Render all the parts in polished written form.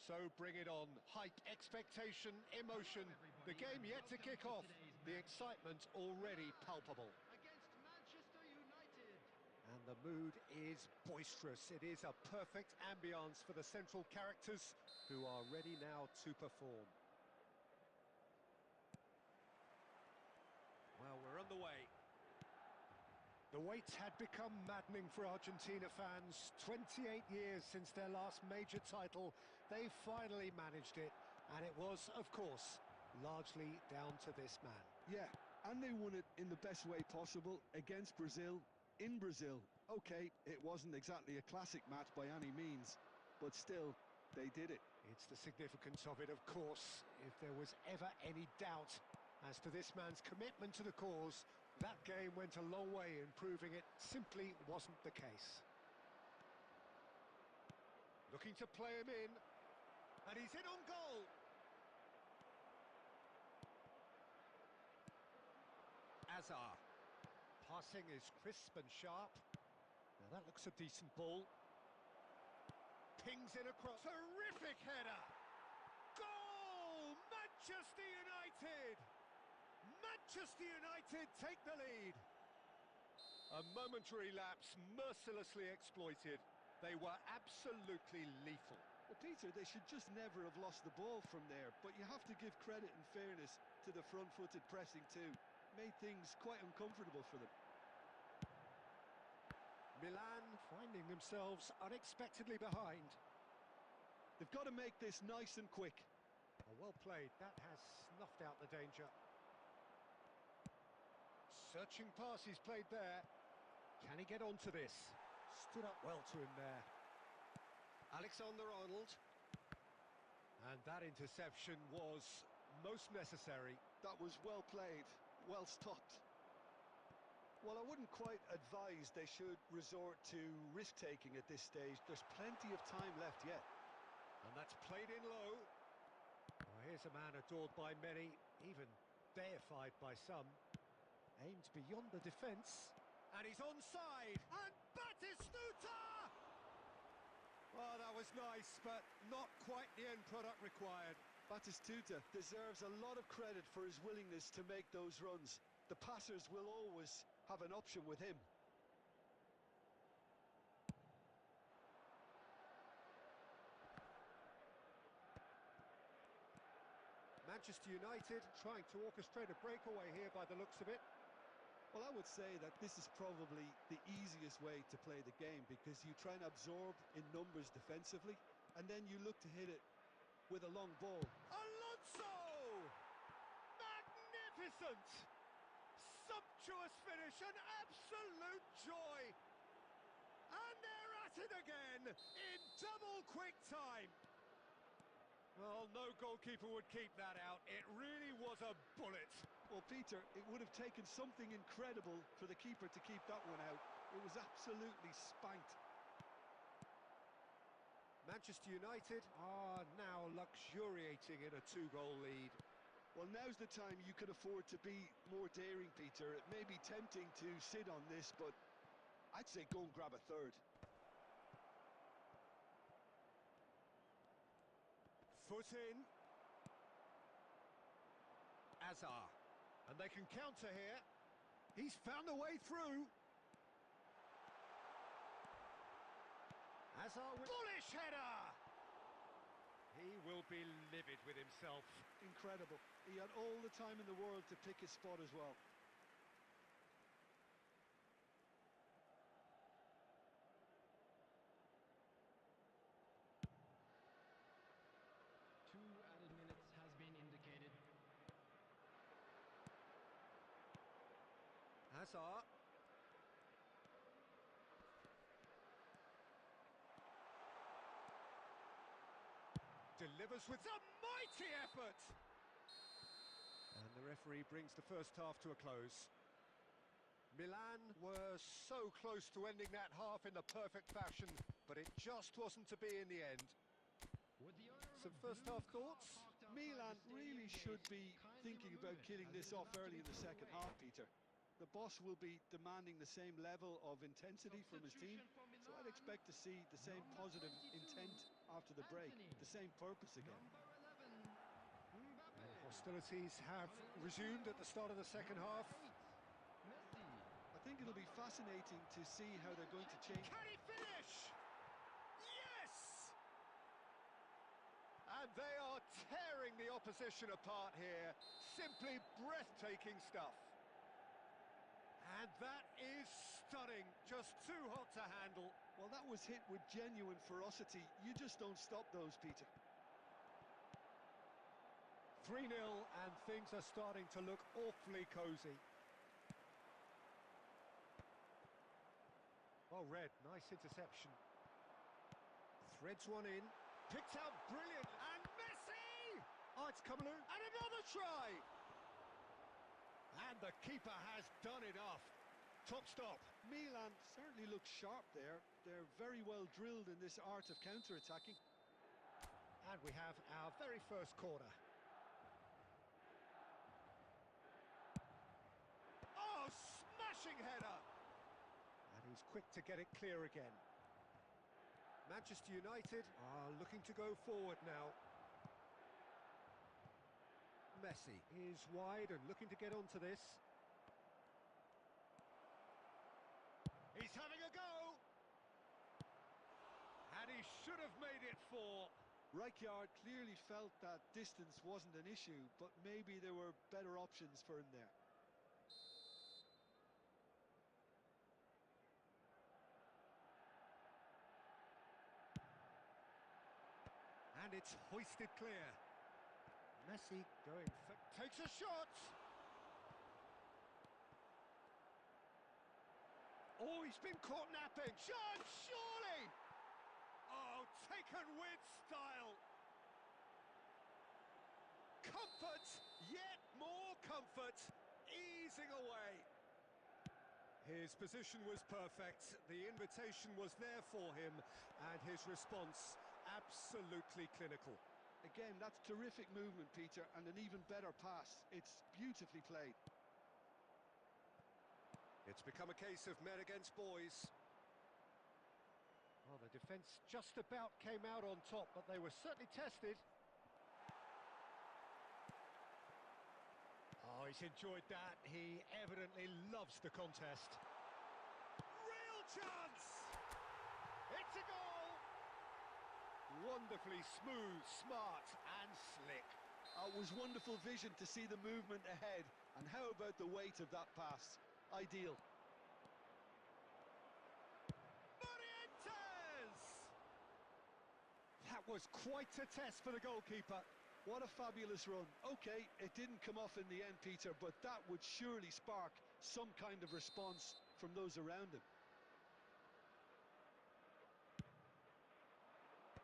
So bring it on. Hype, expectation, emotion. The game yet to kick off. The excitement already palpable. Against Manchester United. And the mood is boisterous. It is a perfect ambience for the central characters who are ready now to perform. Well, we're on the way. The wait had become maddening for Argentina fans. 28 years since their last major title. They finally managed it. And it was, of course, largely down to this man. Yeah, and they won it in the best way possible against Brazil, in Brazil. OK, it wasn't exactly a classic match by any means, but still, they did it. It's the significance of it, of course. If there was ever any doubt as to this man's commitment to the cause, that game went a long way in proving it simply wasn't the case. Looking to play him in, and he's in on goal. Azar. Passing is crisp and sharp. Now that looks a decent ball. Pings in across. Terrific header! Goal! Manchester United! Manchester United take the lead. A momentary lapse mercilessly exploited. They were absolutely lethal. Well, Peter, they should just never have lost the ball from there, but you have to give credit and fairness to the front-footed pressing too. Made things quite uncomfortable for them. Milan finding themselves unexpectedly behind. They've got to make this nice and quick. Oh, well played. That has snuffed out the danger. Searching pass he's played there. Can he get onto this? Stood up well to him there. Alexander-Arnold. And that interception was most necessary. That was well played, well stopped. Well, I wouldn't quite advise they should resort to risk-taking at this stage. There's plenty of time left yet. And that's played in low. Well, here's a man adored by many, even deified by some. Aimed beyond the defence, and he's onside, and Batistuta! Well, that was nice, but not quite the end product required. Batistuta deserves a lot of credit for his willingness to make those runs. The passers will always have an option with him. Manchester United trying to orchestrate a breakaway here by the looks of it. Well, I would say that this is probably the easiest way to play the game because you try and absorb in numbers defensively and then you look to hit it with a long ball. Alonso! Magnificent! Sumptuous finish, an absolute joy! And they're at it again in double quick time. Well, no goalkeeper would keep that out. It really was a bullet. Well, Peter, it would have taken something incredible for the keeper to keep that one out. It was absolutely spanked. Manchester United are now luxuriating in a two-goal lead. Well, now's the time you can afford to be more daring, Peter. It may be tempting to sit on this, but I'd say go and grab a third. Foot in. Azar. And they can counter here. He's found a way through. Azar with bullish header! He will be livid with himself. Incredible. He had all the time in the world to pick his spot as well. Two added minutes has been indicated. Hazard. Delivers with a mighty effort! And the referee brings the first half to a close. Milan were so close to ending that half in the perfect fashion, but it just wasn't to be in the end. Some first half thoughts? Milan really should be thinking about killing this off early in the second half, Peter. The boss will be demanding the same level of intensity from his team, so I'd expect to see the same positive intent after the break, the same purpose again. And hostilities have resumed at the start of the second half. I think it'll be fascinating to see how they're going to change. Can he finish? Yes! And they are tearing the opposition apart here. Simply breathtaking stuff. And that is stunning. Just too hot to handle. Well, that was hit with genuine ferocity. You just don't stop those, Peter. 3-0, and things are starting to look awfully cosy. Well read, nice interception. Threads one in, picked out brilliant, and Messi! Oh, it's come loose, and another try! And the keeper has done enough. Top stop. Milan certainly looks sharp there. They're very well drilled in this art of counter-attacking. And we have our very first corner. Oh, smashing header! And he's quick to get it clear again. Manchester United are looking to go forward now. Messi is wide and looking to get onto this. He's having a go! And he should have made it 4. Rijkaard clearly felt that distance wasn't an issue, but maybe there were better options for him there. And it's hoisted clear. Messi going for... takes a shot! Oh, he's been caught napping. Chance, surely! Oh, taken with style. Comfort, yet more comfort, easing away. His position was perfect. The invitation was there for him, and his response absolutely clinical. Again, that's terrific movement, Peter, and an even better pass. It's beautifully played. It's become a case of men against boys. Well, the defence just about came out on top, but they were certainly tested. Oh, he's enjoyed that. He evidently loves the contest. Real chance! It's a goal! Wonderfully smooth, smart and slick. It was wonderful vision to see the movement ahead. And how about the weight of that pass? Ideal. That was quite a test for the goalkeeper. What a fabulous run. Okay, it didn't come off in the end, Peter, but that would surely spark some kind of response from those around him.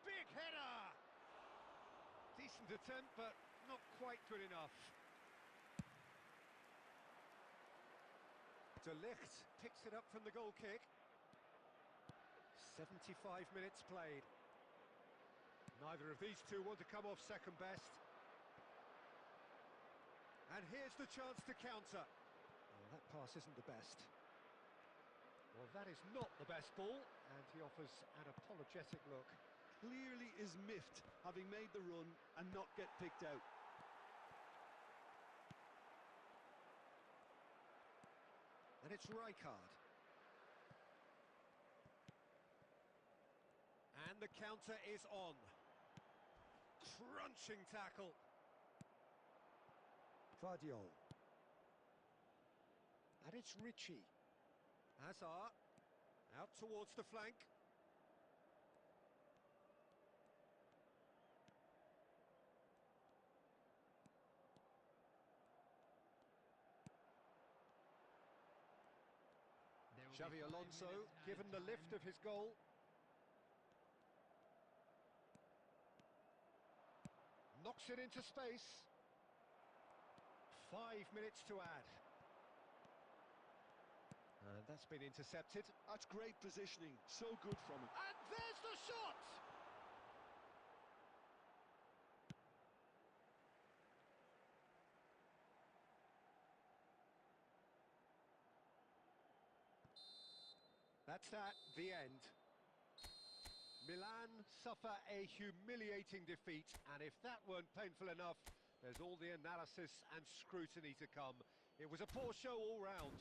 Big header! Decent attempt, but not quite good enough. De Ligt picks it up from the goal kick. 75 minutes played. Neither of these two want to come off second best. And here's the chance to counter. Oh, that pass isn't the best. Well, that is not the best ball, and he offers an apologetic look. Clearly is miffed, having made the run and not get picked out. And it's Rijkaard. And the counter is on. Crunching tackle. Guardiola. And it's Richie. Hazard. Out towards the flank. Xavi Alonso, given the lift of his goal. Knocks it into space. 5 minutes to add. And that's been intercepted. That's great positioning. So good from him. And there's the shot! That's that, the end. Milan suffer a humiliating defeat, and if that weren't painful enough, there's all the analysis and scrutiny to come. It was a poor show all round.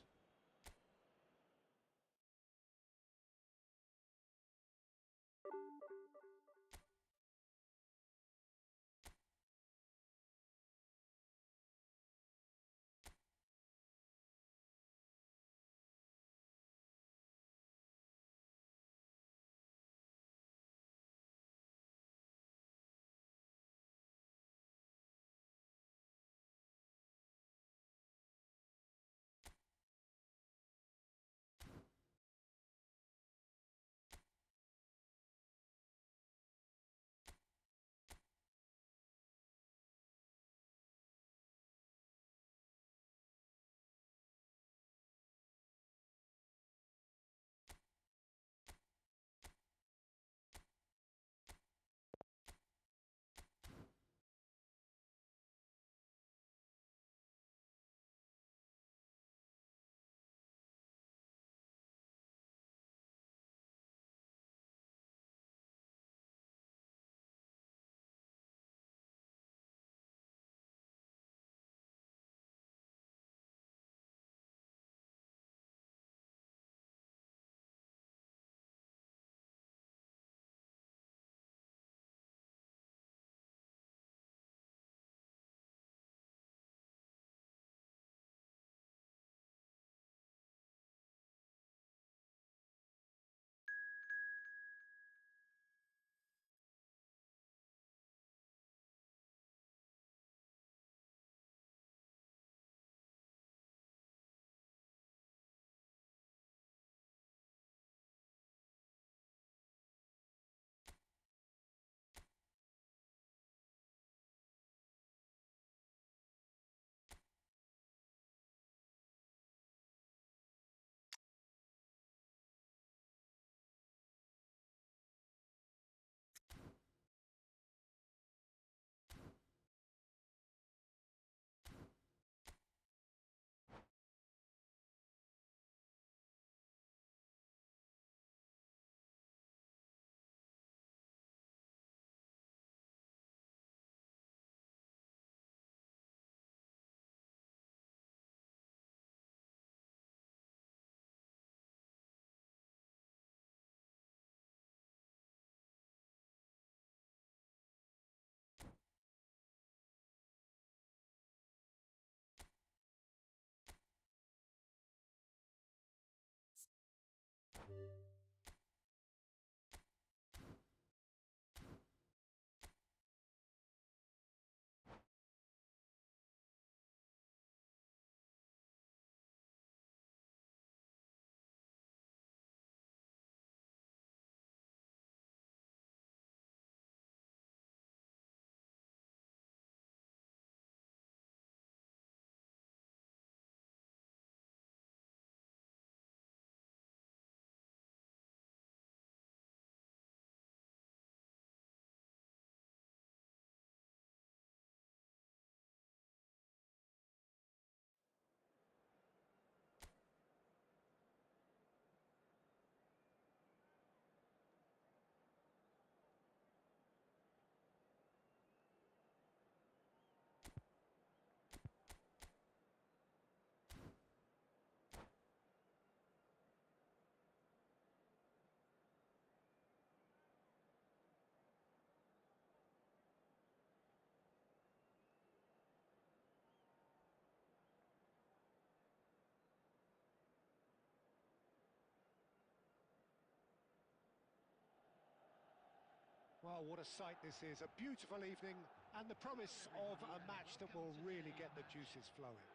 Well, what a sight this is. A beautiful evening and the promise of a match that will really get the juices flowing.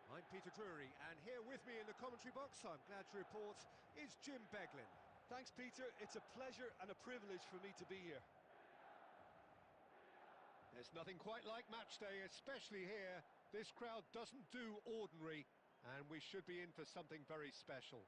I'm Peter Drury, and here with me in the commentary box, I'm glad to report, is Jim Beglin. Thanks, Peter. It's a pleasure and a privilege for me to be here. There's nothing quite like match day, especially here. This crowd doesn't do ordinary, and we should be in for something very special.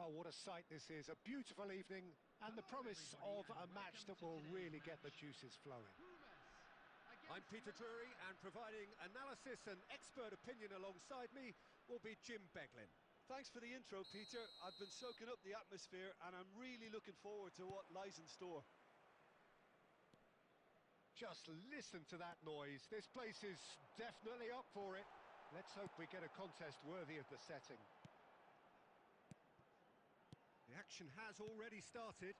Oh, what a sight this is. A beautiful evening and the promise of a match that will really get the juices flowing. I'm Peter Drury, and providing analysis and expert opinion alongside me will be Jim Beglin. Thanks for the intro, Peter. I've been soaking up the atmosphere and I'm really looking forward to what lies in store. Just listen to that noise. This place is definitely up for it. Let's hope we get a contest worthy of the setting. The action has already started.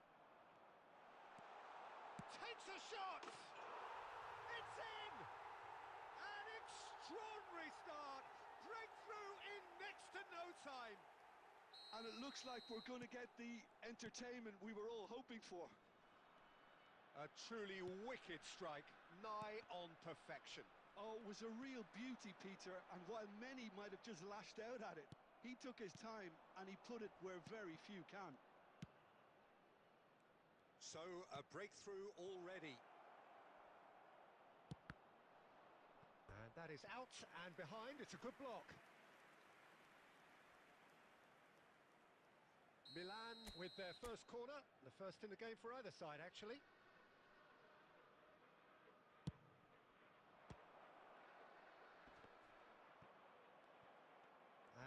Takes a shot! It's in! An extraordinary start! Breakthrough in next to no time! And it looks like we're going to get the entertainment we were all hoping for. A truly wicked strike, nigh on perfection. Oh, it was a real beauty, Peter, and while many might have just lashed out at it, he took his time and he put it where very few can. So, a breakthrough already. And that is out and behind. It's a good block. Milan with their first corner. The first in the game for either side, actually.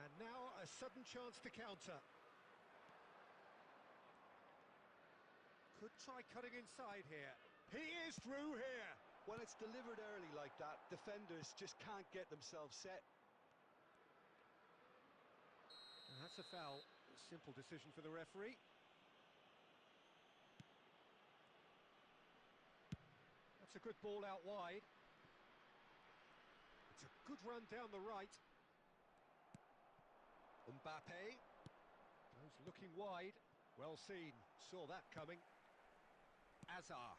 And now a sudden chance to counter. Could try cutting inside here. He is through here. When it's delivered early like that, defenders just can't get themselves set. And that's a foul. A simple decision for the referee. That's a good ball out wide. It's a good run down the right. Mbappe goes looking wide. Well seen. Saw that coming. Azar.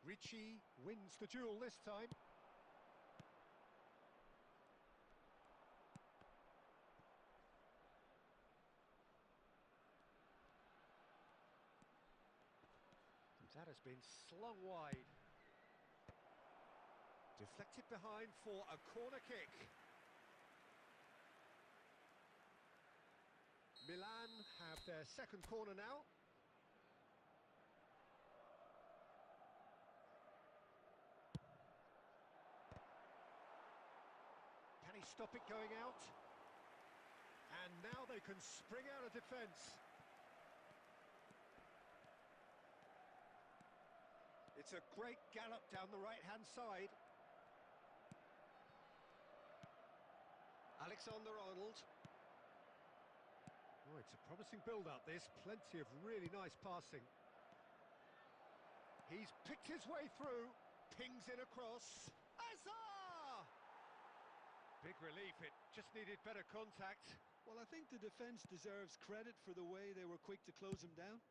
Ricci wins the duel this time. That has been slung wide. Deflected behind for a corner kick. Milan have their second corner now. Can he stop it going out? And now they can spring out of defence. It's a great gallop down the right-hand side. Alexander-Arnold. Oh, it's a promising build-up, this. Plenty of really nice passing. He's picked his way through. Pings in across. Azar! Big relief, it just needed better contact. Well, I think the defence deserves credit for the way they were quick to close him down.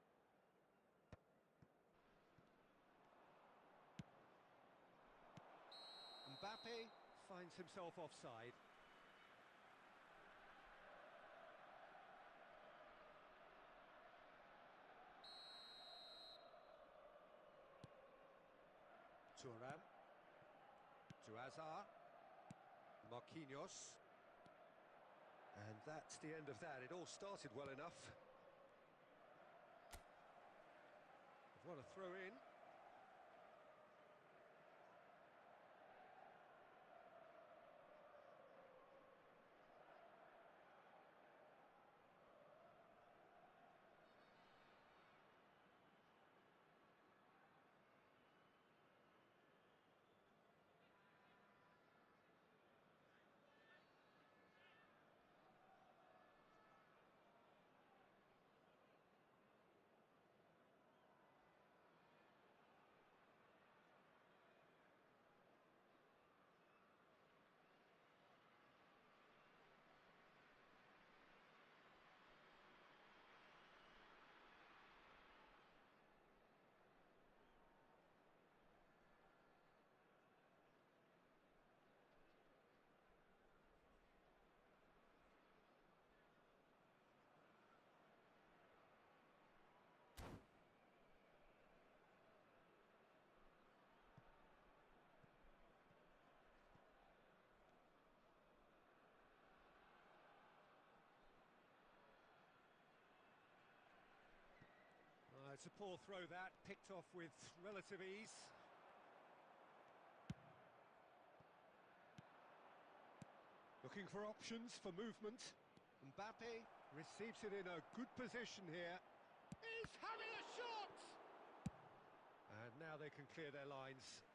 Mbappe finds himself offside. Thuram. To Azar. Marquinhos. And that's the end of that. It all started well enough. What a throw in. it's a poor throw that, picked off with relative ease. Looking for options for movement. Mbappe receives it in a good position here. He's having a shot! And now they can clear their lines.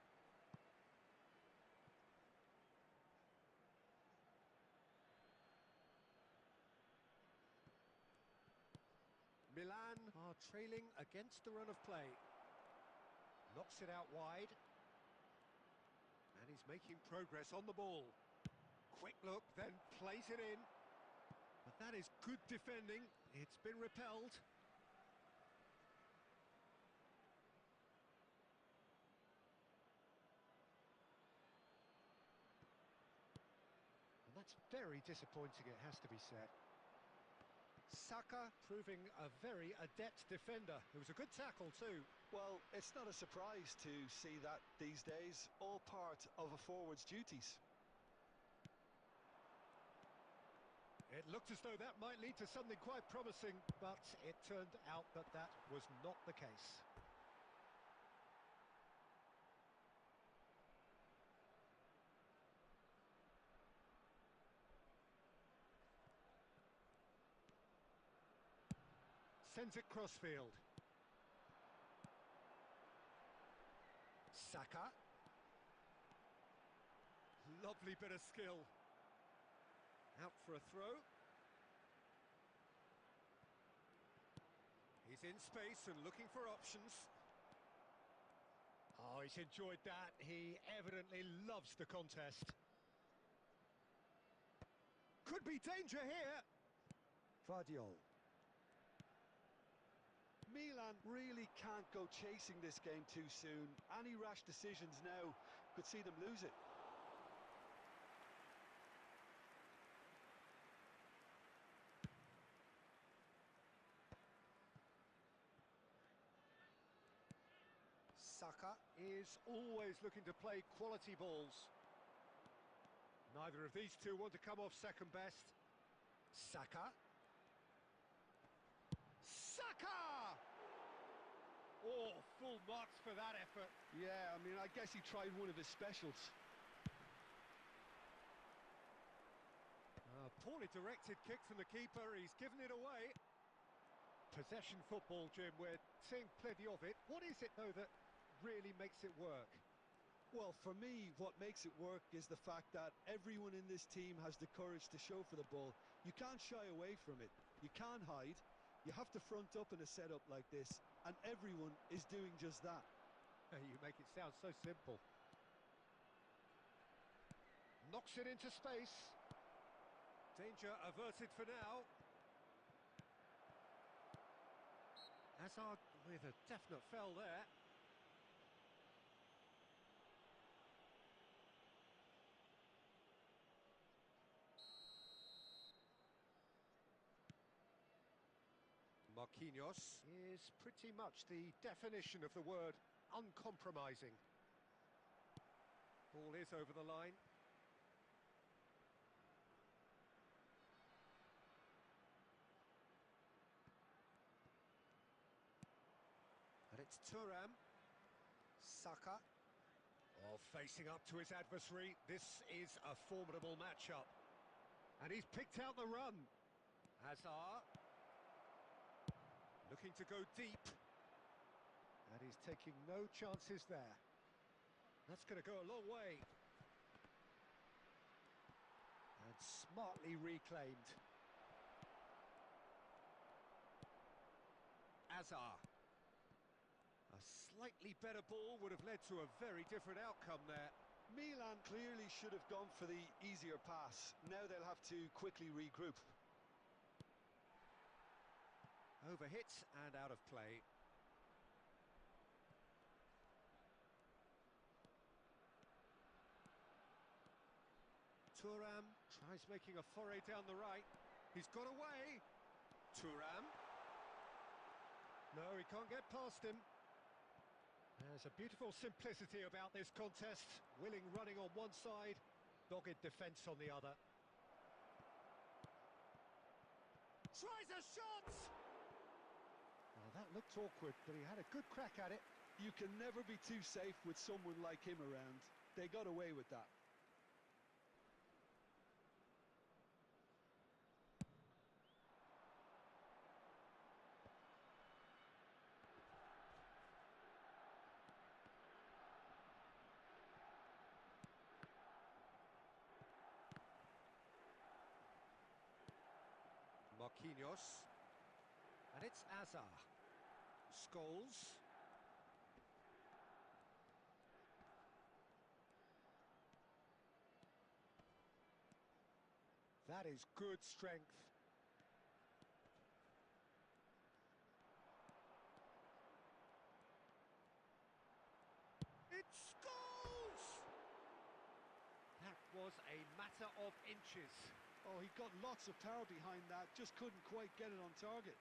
Milan are trailing against the run of play. Knocks it out wide. And he's making progress on the ball. Quick look, then plays it in. But that is good defending. It's been repelled. And that's very disappointing, it has to be said. Saka proving a very adept defender. It was a good tackle too. Well, it's not a surprise to see that these days, all part of a forward's duties. It looked as though that might lead to something quite promising, but it turned out that that was not the case. Sends it crossfield. Saka. Lovely bit of skill. Out for a throw. He's in space and looking for options. Oh, he's enjoyed that. He evidently loves the contest. Could be danger here. Vardiol. Milan really can't go chasing this game too soon. Any rash decisions now could see them lose it. Saka is always looking to play quality balls. Neither of these two want to come off second best. Saka. Saka! Oh, full marks for that effort. Yeah, I mean, I guess he tried one of his specials. Poorly directed kick from the keeper. He's given it away. Possession football, Jim. We're seeing plenty of it. What is it, though, that really makes it work? Well, for me, what makes it work is the fact that everyone in this team has the courage to show for the ball. You can't shy away from it. You can't hide. You have to front up in a setup like this, and everyone is doing just that. You make it sound so simple. Knocks it into space. Danger averted for now. Hazard with a definite foul there. Marquinhos is pretty much the definition of the word uncompromising. Ball is over the line. And it's Thuram. Saka. Oh, facing up to his adversary. This is a formidable matchup. And he's picked out the run. Hazard. Looking to go deep. And he's taking no chances there. That's going to go a long way. And smartly reclaimed. Hazard. A slightly better ball would have led to a very different outcome there. Milan clearly should have gone for the easier pass. Now they'll have to quickly regroup. Overhit and out of play. Thuram tries making a foray down the right. He's got away. Thuram. No, he can't get past him. There's a beautiful simplicity about this contest. Willing running on one side, dogged defence on the other. Tries a shot! Oh, That looked awkward, but he had a good crack at it. You can never be too safe with someone like him around. They got away with that. Marquinhos. And it's Azar. Scholes. That is good strength. It's Scholes! That was a matter of inches. Oh, he got lots of power behind that, just couldn't quite get it on target.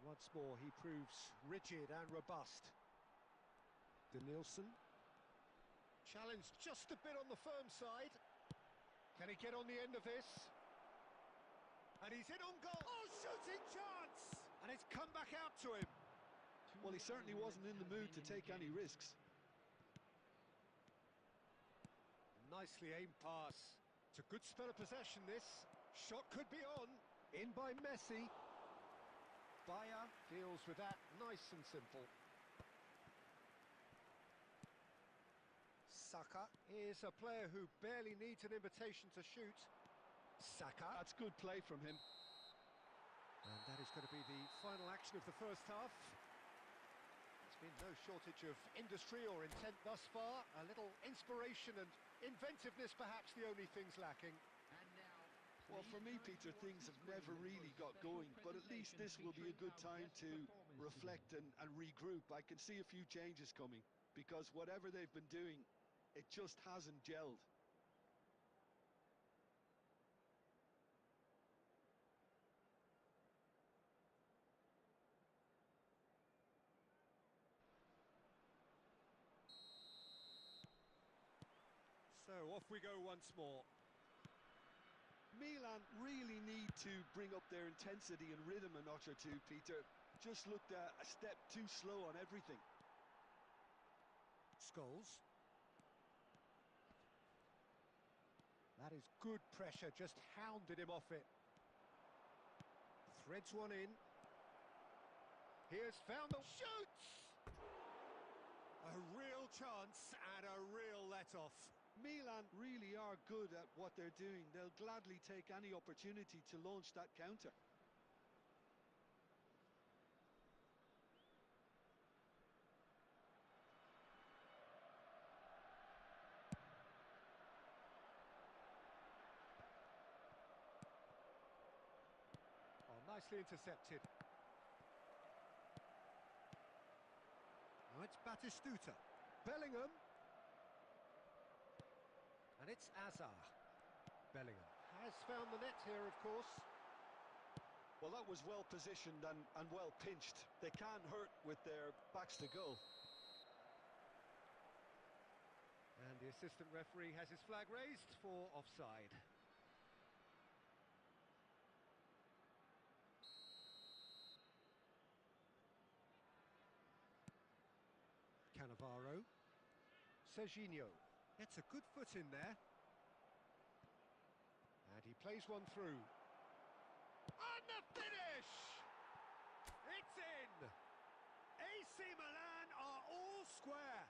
Once more, he proves rigid and robust. Denilson. Challenged just a bit on the firm side. Can he get on the end of this? And he's in on goal. Oh, shooting chance! And it's come back out to him. Well, he certainly wasn't in the mood to take any risks. Nicely aimed pass. It's a good spell of possession, this. Shot could be on. In by Messi. Bayer deals with that nice and simple. Saka is a player who barely needs an invitation to shoot. Saka. That's good play from him. And that is going to be the final action of the first half. There's been no shortage of industry or intent thus far. A little inspiration and inventiveness perhaps the only things lacking. Well, for me, Peter, things have never really got going, but at least this will be a good time to reflect and regroup. I can see a few changes coming, because whatever they've been doing, it just hasn't gelled. So off we go once more. Milan really need to bring up their intensity and rhythm a notch or two, Peter. Just looked a step too slow on everything. Scholes. That is good pressure, just hounded him off it. Threads one in. Here's found the shoots! A real chance and a real let-off. Milan really are good at what they're doing. They'll gladly take any opportunity to launch that counter. Oh, nicely intercepted. Now it's Batistuta. Bellingham. And it's Azar. Bellingham has found the net here, of course. Well, that was well positioned and well pinched. They can't hurt with their backs to goal. And the assistant referee has his flag raised for offside. Cannavaro. Serginho gets a good foot in there. And he plays one through. And the finish! It's in! AC Milan are all square.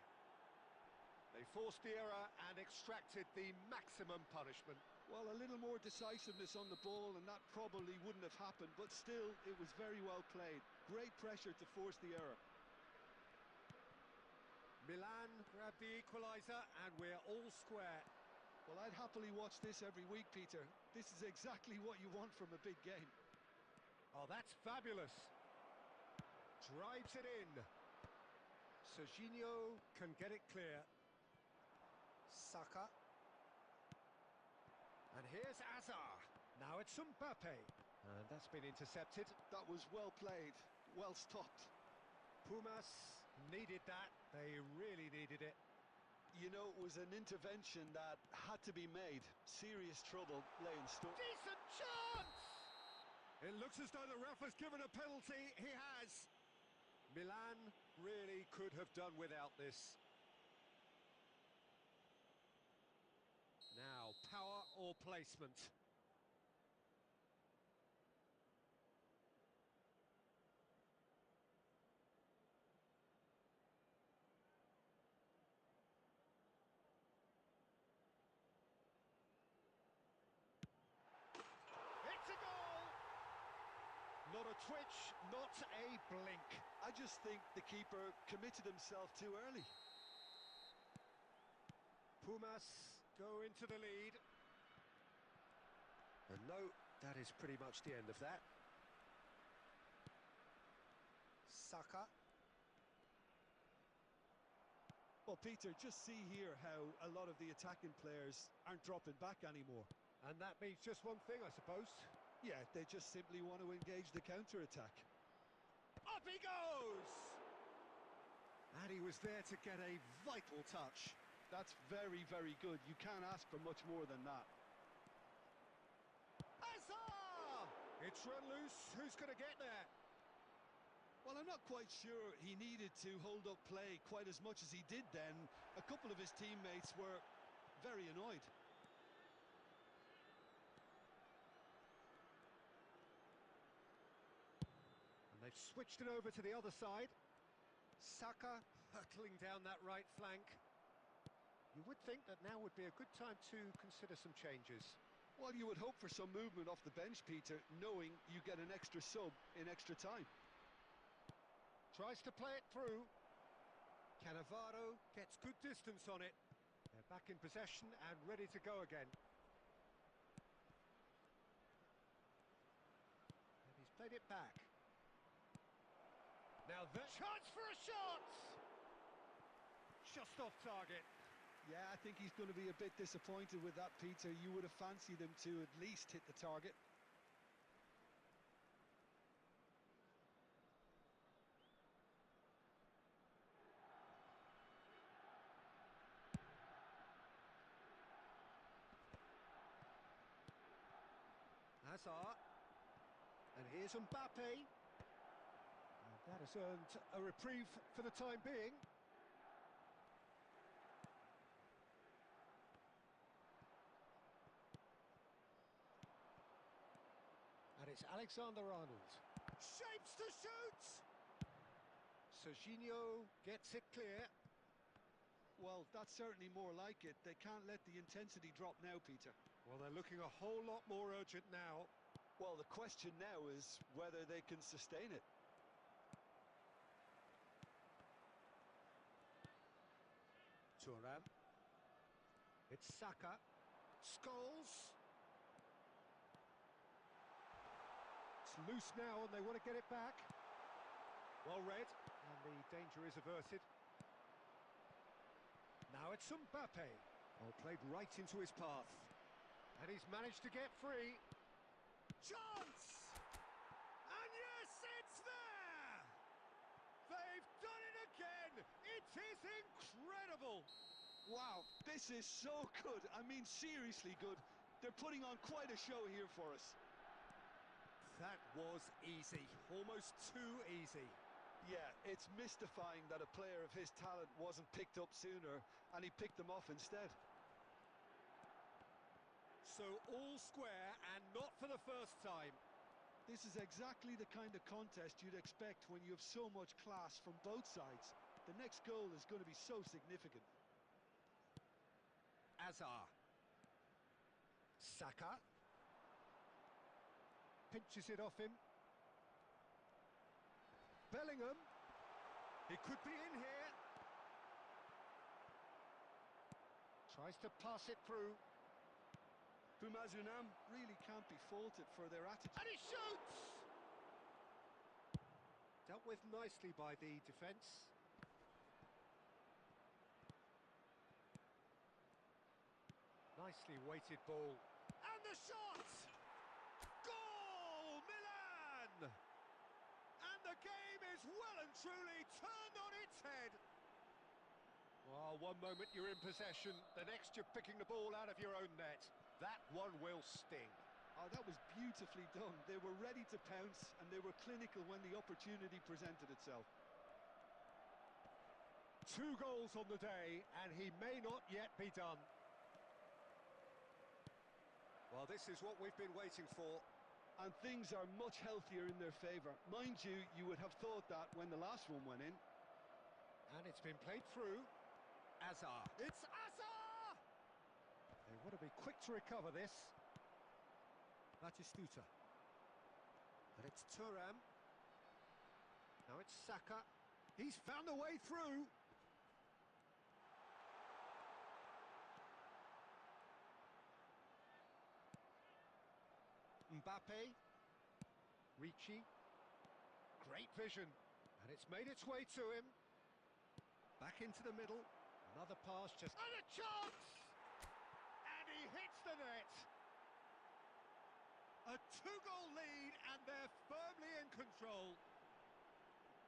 They forced the error and extracted the maximum punishment. Well, a little more decisiveness on the ball and that probably wouldn't have happened, but still, it was very well played. Great pressure to force the error. Milan grab the equaliser and we're all square. Well, I'd happily watch this every week, Peter. This is exactly what you want from a big game. Oh, that's fabulous. Drives it in. Serginho can get it clear. Saka. And here's Azar. Now it's Mbappe. And that's been intercepted. That was well played, well stopped. Pumas needed that. They really needed it. You know, it was an intervention that had to be made. Serious trouble lay in store. Decent chance! It looks as though the ref has given a penalty. He has. Milan really could have done without this. Now, power or placement? It's a goal! Not a twitch, not a blink. I just think the keeper committed himself too early. Pumas go into the lead. And no, that is pretty much the end of that. Saka. Well, Peter, just see here how a lot of the attacking players aren't dropping back anymore. And that means just one thing, I suppose. Yeah, they just simply want to engage the counter-attack. Up he goes! And he was there to get a vital touch. That's very, very good. You can't ask for much more than that. Azar! It's run loose. Who's going to get there? Well, I'm not quite sure he needed to hold up play quite as much as he did then. A couple of his teammates were very annoyed. And they've switched it over to the other side. Saka hurtling down that right flank. You would think that now would be a good time to consider some changes. Well, you would hope for some movement off the bench, Peter, knowing you get an extra sub in extra time. Tries to play it through. Cannavaro gets good distance on it. They're back in possession and ready to go again. And he's played it back. Now the chance for a shot! Just off target. Yeah, I think he's going to be a bit disappointed with that, Peter. You would have fancied him to at least hit the target. Azar. And here's Mbappe. And that has earned a reprieve for the time being. And it's Alexander-Arnold. Shapes to shoot! Serginho gets it clear. Well, that's certainly more like it. They can't let the intensity drop now, Peter. Well, they're looking a whole lot more urgent now. Well, the question now is whether they can sustain it. Thuram. It's Saka. Scholes. It's loose now and they want to get it back. Well read, and the danger is averted. Now it's Mbappe. Oh, played right into his path. And he's managed to get free. Chance! And yes, it's there! They've done it again! It is incredible! Wow, this is so good. I mean, seriously good. They're putting on quite a show here for us. That was easy, almost too easy. Yeah, it's mystifying that a player of his talent wasn't picked up sooner, and he picked them off instead. So all square, and not for the first time. This is exactly the kind of contest you'd expect when you have so much class from both sides. The next goal is going to be so significant. Azar. Saka. Pinches it off him. Bellingham. He could be in here. Tries to pass it through. Pumas Unam really can't be faulted for their attitude. And he shoots! Dealt with nicely by the defence. Nicely weighted ball. And the shot! Goal! Milan! And the game is well and truly turned on its head. Well, one moment you're in possession, the next you're picking the ball out of your own net. That one will sting. Oh, that was beautifully done. They were ready to pounce and they were clinical when the opportunity presented itself. 2 goals on the day, and he may not yet be done. Well, this is what we've been waiting for. And things are much healthier in their favour. Mind you, you would have thought that when the last one went in. And it's been played through. Azar. It's Azar! They want to be quick to recover this. Batistuta. And it's Thuram. Now it's Saka. He's found a way through. Mbappe. Ricci. Great vision. And it's made its way to him. Back into the middle. Another pass just... And a chance! And he hits the net. A 2-goal lead, and they're firmly in control.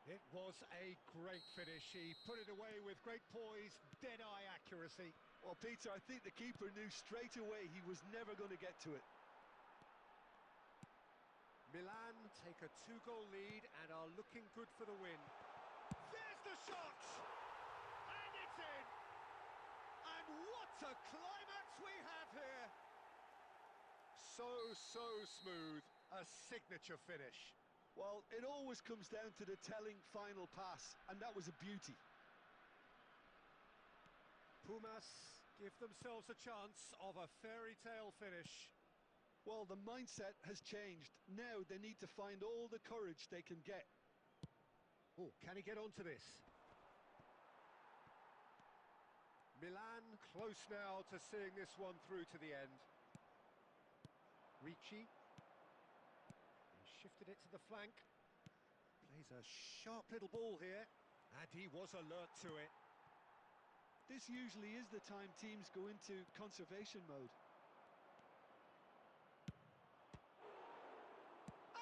It was a great finish. He put it away with great poise, dead-eye accuracy. Well, Peter, I think the keeper knew straight away he was never going to get to it. Milan take a 2-goal lead and are looking good for the win. There's the shot! And it's in! And what a climax we have here! So smooth, a signature finish. Well, it always comes down to the telling final pass, and that was a beauty. Pumas give themselves a chance of a fairy tale finish. Well, the mindset has changed. Now they need to find all the courage they can get. Oh, can he get onto this? Milan close now to seeing this one through to the end. Ricci. He shifted it to the flank. Plays a sharp little ball here. And he was alert to it. This usually is the time teams go into conservation mode.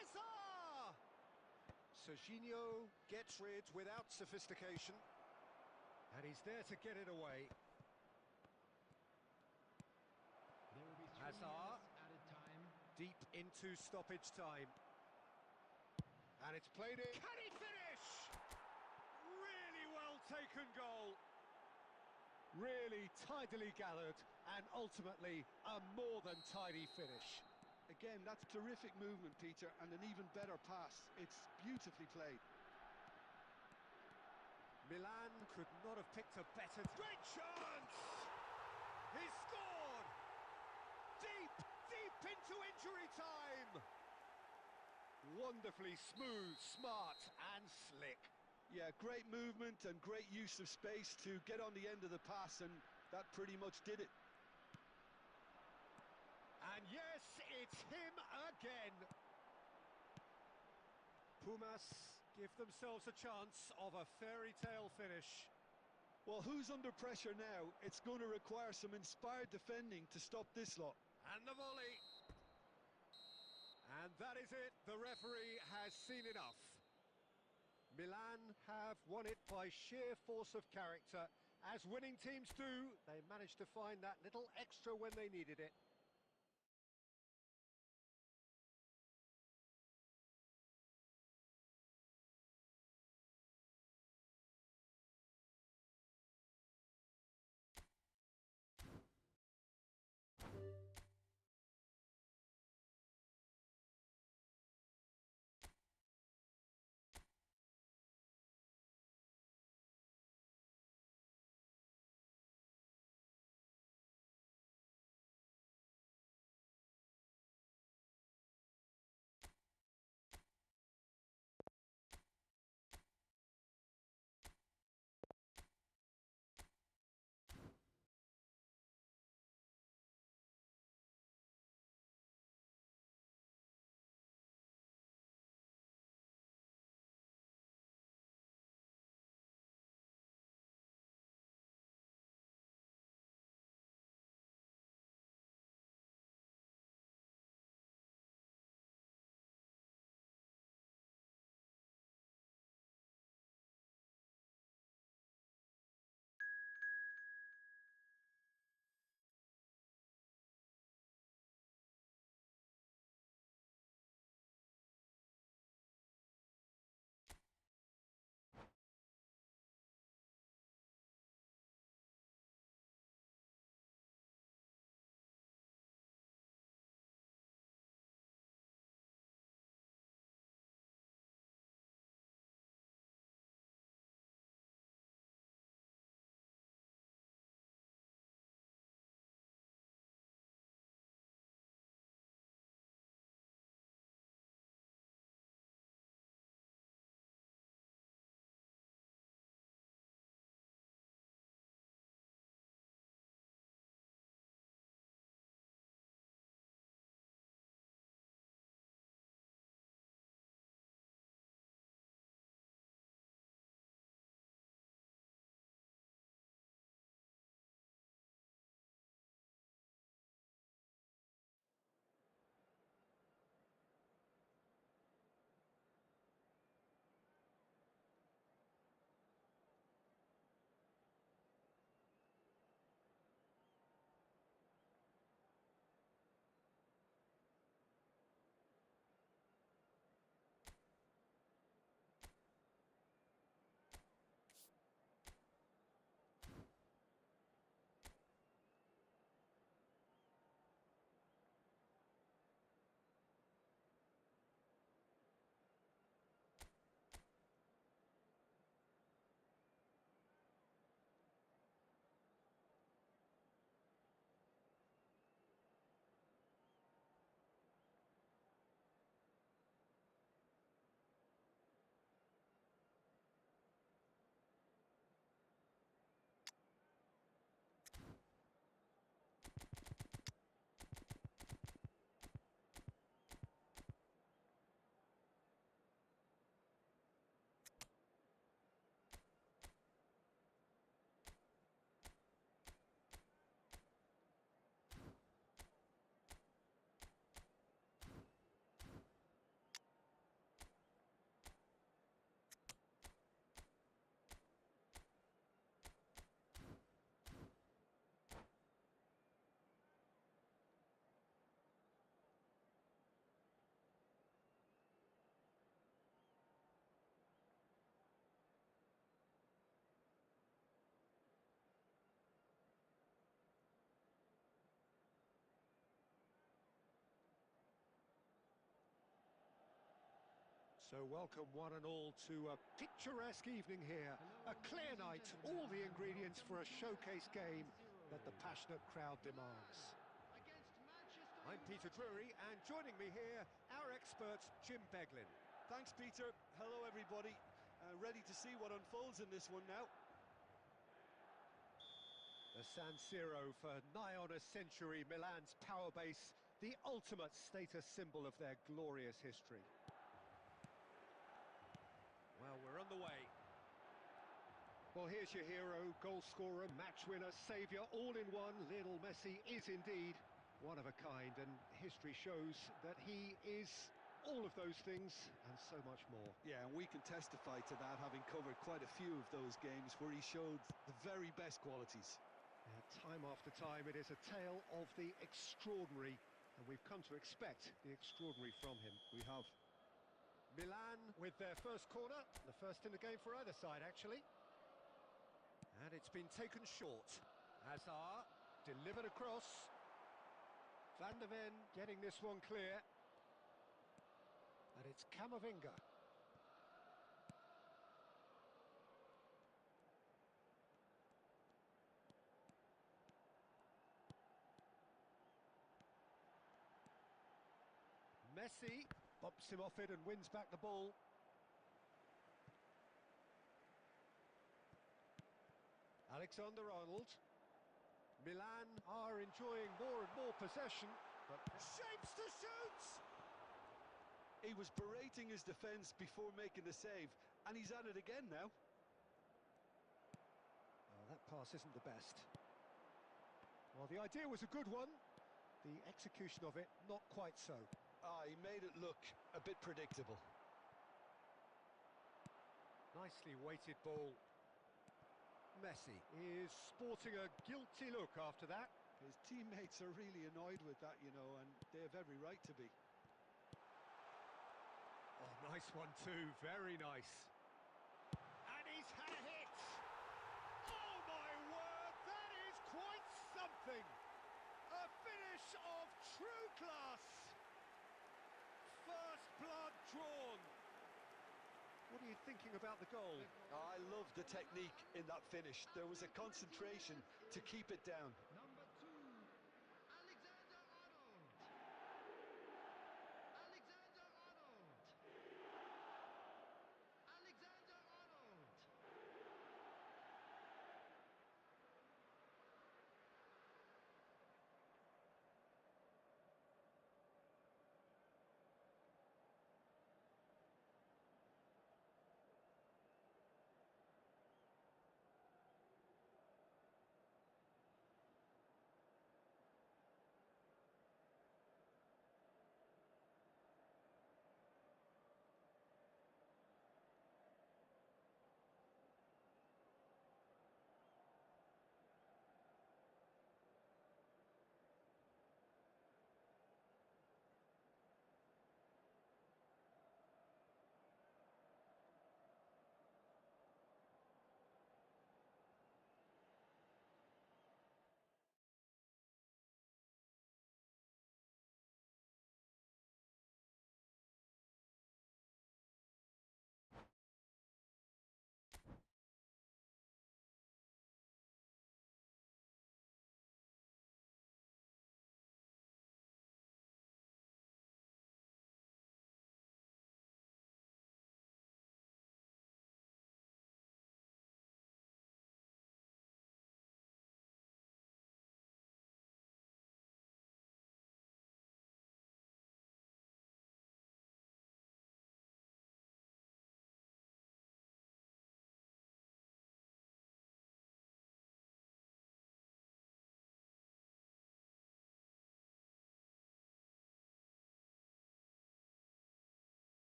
Azar! Serginho gets rid without sophistication. And he's there to get it away. There will be 3 Hazard. minutes added time. Deep into stoppage time. And it's played in. Can he finish? Really well taken goal. Really tidily gathered, and ultimately a more than tidy finish. Again, that's terrific movement, Peter, and an even better pass. It's beautifully played. Milan could not have picked a better... Great chance! He scored! Deep into injury time! Wonderfully smooth, smart and slick. Yeah, great movement and great use of space to get on the end of the pass, and that pretty much did it. And yes, it's him again. Pumas give themselves a chance of a fairy tale finish. Well, who's under pressure now? It's going to require some inspired defending to stop this lot. And the volley. And that is it. The referee has seen enough. Milan have won it by sheer force of character. As winning teams do, they managed to find that little extra when they needed it. So welcome one and all to a picturesque evening here. A clear night, all the ingredients for a showcase game that the passionate crowd demands. I'm Peter Drury, and joining me here, our expert Jim Beglin. Thanks, Peter. Hello, everybody. Ready to see what unfolds in this one now. The San Siro for nigh on a century, Milan's power base, the ultimate status symbol of their glorious history. Well, we're on the way. Well, here's your hero, goal scorer, match winner, saviour, all in one. Lionel Messi is indeed one of a kind, and history shows that he is all of those things and so much more. Yeah, and we can testify to that, having covered quite a few of those games where he showed the very best qualities. Yeah, time after time, it is a tale of the extraordinary, and we've come to expect the extraordinary from him. We have. Milan with their first corner, the first in the game for either side, actually. And it's been taken short. Hazard delivered across. Van der Ven getting this one clear. And it's Camavinga. Messi bumps him off it and wins back the ball. Alexander-Arnold. Milan are enjoying more and more possession, but shapes to shoot! He was berating his defence before making the save, and he's at it again now. Oh, that pass isn't the best. Well, the idea was a good one. The execution of it, not quite so. He made it look a bit predictable. Nicely weighted ball. Messi is sporting a guilty look after that. His teammates are really annoyed with that, you know, and they have every right to be. Oh, nice one too, very nice. And he's had a hit! Oh my word, that is quite something! A finish of true class! First blood drawn! What are you thinking about the goal? I love the technique in that finish. There was a concentration to keep it down. Number 2, Alexander-Arnold. Alexander-Arnold. Alexander-Arnold.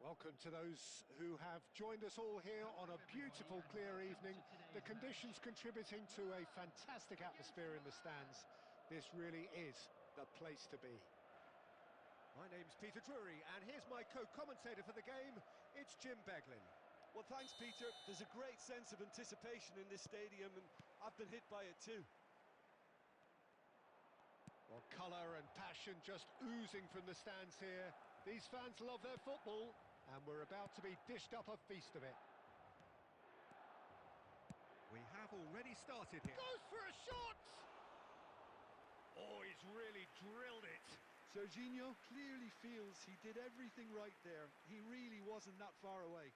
Welcome to those who have joined us all here on a beautiful, clear evening. The conditions contributing to a fantastic atmosphere in the stands. This really is the place to be. My name's Peter Drury, and here's my co-commentator for the game. It's Jim Beglin. Well, thanks, Peter. There's a great sense of anticipation in this stadium, and I've been hit by it too. Well, colour and passion just oozing from the stands here. These fans love their football, and we're about to be dished up a feast of it. We have already started here. Goes for a shot! Oh, he's really drilled it. Serginho clearly feels he did everything right there. He really wasn't that far away.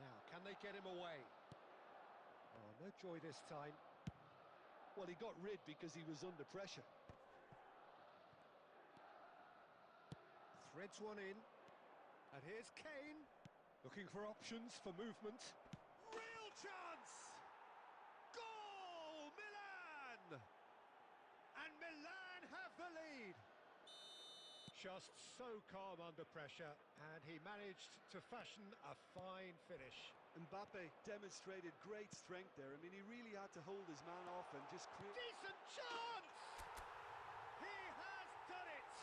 Now, can they get him away? Oh, no joy this time. Well, he got rid because he was under pressure. Threads one in. And here's Kane. Looking for options for movement. Real chance! Goal! Milan! And Milan have the lead. Just so calm under pressure, and he managed to fashion a fine finish. Mbappe demonstrated great strength there. I mean, he really had to hold his man off and just create... Decent chance! He has done it!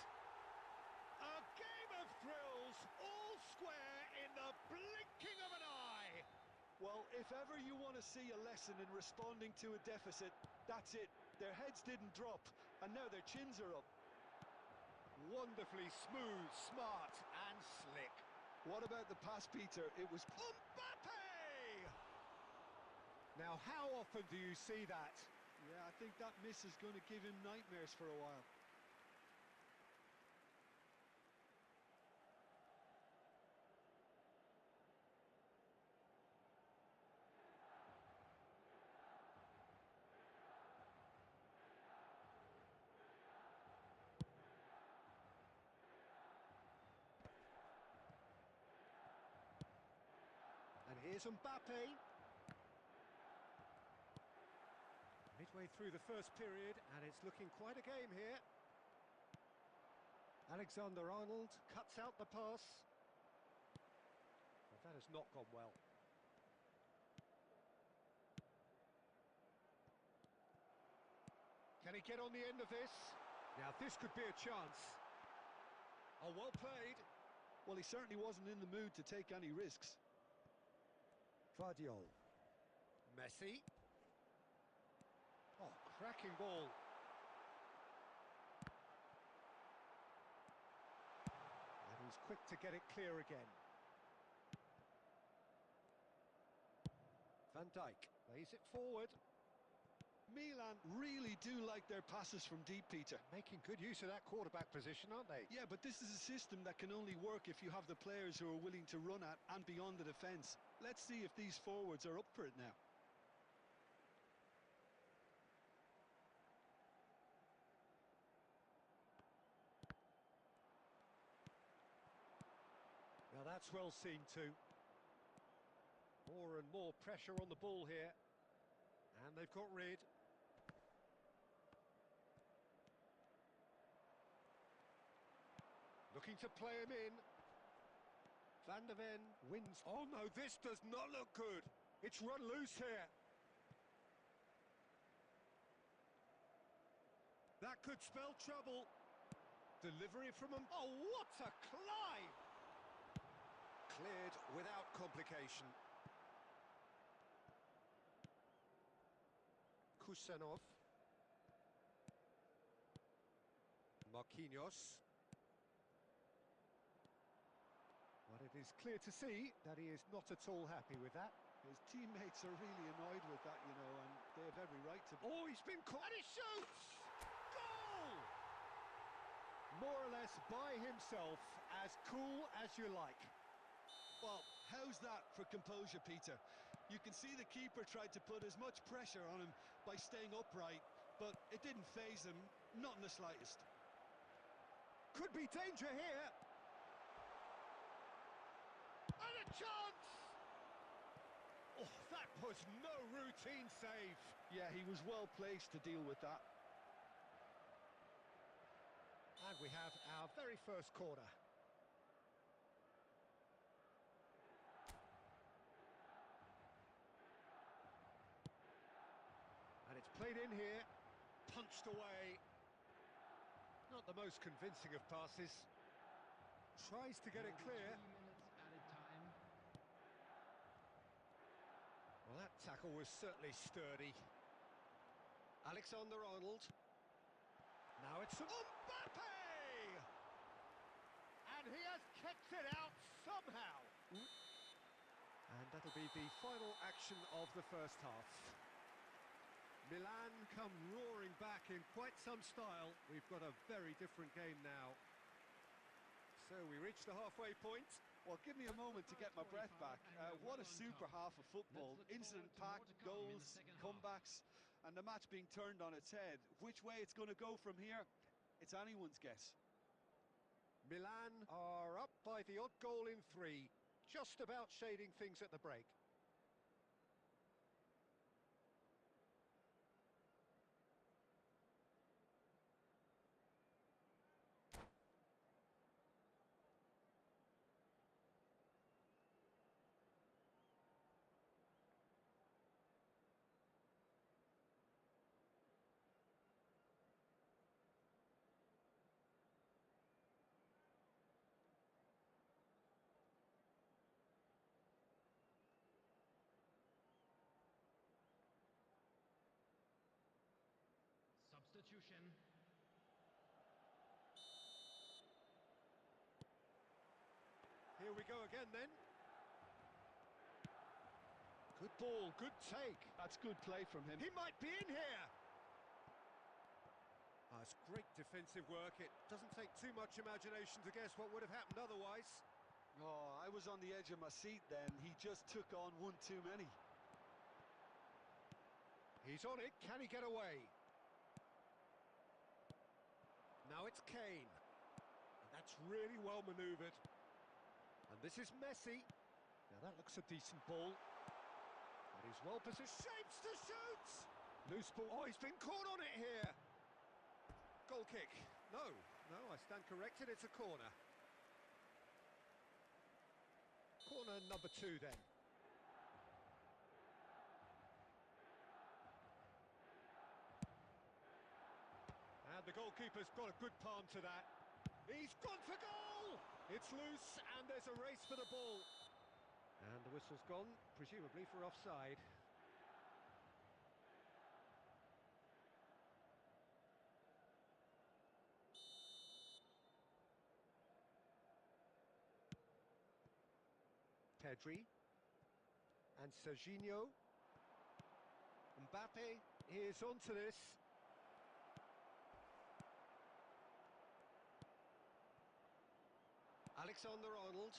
A game of thrills, all square in the blinking of an eye! Well, if ever you want to see a lesson in responding to a deficit, that's it. Their heads didn't drop, and now their chins are up. Wonderfully smooth, smart and slick. What about the pass, Peter? It was... Mbappe! Now, how often do you see that? Yeah, I think that miss is going to give him nightmares for a while. And here's Mbappe. Midway through the first period, and it's looking quite a game here. Alexander-Arnold cuts out the pass. Well, that has not gone well. Can he get on the end of this? Now this could be a chance. Oh, well played. Well, he certainly wasn't in the mood to take any risks. Guardiola. Messi. Oh, cracking ball. And he's quick to get it clear again. Van Dijk lays it forward. Milan really do like their passes from deep, Peter. Making good use of that quarterback position, aren't they? Yeah, but this is a system that can only work if you have the players who are willing to run at and beyond the defence. Let's see if these forwards are up for it now. Now that's well seen too. More and more pressure on the ball here. And they've got rid. Looking to play him in. Van der Ven wins. Oh no, this does not look good. It's run loose here. That could spell trouble. Delivery from him. Oh, what a climb! Cleared without complication. Kusanov. Marquinhos. But it is clear to see that he is not at all happy with that. His teammates are really annoyed with that, you know, and they have every right to... Oh, he's been caught. And he shoots! Goal! More or less by himself, as cool as you like. Well, how's that for composure, Peter? You can see the keeper tried to put as much pressure on him by staying upright, but it didn't faze him, not in the slightest. Could be danger here. chance! Oh, that was no routine save. Yeah, he was well placed to deal with that. And we have our very first corner. And it's played in here, punched away. Not the most convincing of passes. Tries to get it clear. 3 minutes added time. Well, that tackle was certainly sturdy. Alexander-Arnold. Now it's Mbappe! And he has kept it out somehow. And that'll be the final action of the first half. Milan come roaring back in quite some style. We've got a very different game now. So we reach the halfway point. Well, give me a moment to get my breath back. What a super half of football. Incident-packed, goals, comebacks, and the match being turned on its head. Which way it's going to go from here, it's anyone's guess. Milan are up by the odd goal in 3, just about shading things at the break. Substitution. Here we go again then. Good ball, good take. That's good play from him. He might be in here. It's great defensive work. It doesn't take too much imagination to guess what would have happened otherwise. Oh, I was on the edge of my seat then. He just took on one too many. He's on it. Can he get away? Now it's Kane. And that's really well manoeuvred. And this is Messi. Now that looks a decent ball. But he's well positioned. Shapes to shoot! Loose ball. Oh, he's been caught on it here. Goal kick. No, I stand corrected. It's a corner. Corner number 2 then. And the goalkeeper's got a good palm to that. He's gone for goal! It's loose, and there's a race for the ball. And the whistle's gone, presumably for offside. Pedri. And Serginho. Mbappe is onto this. Alexander-Arnold.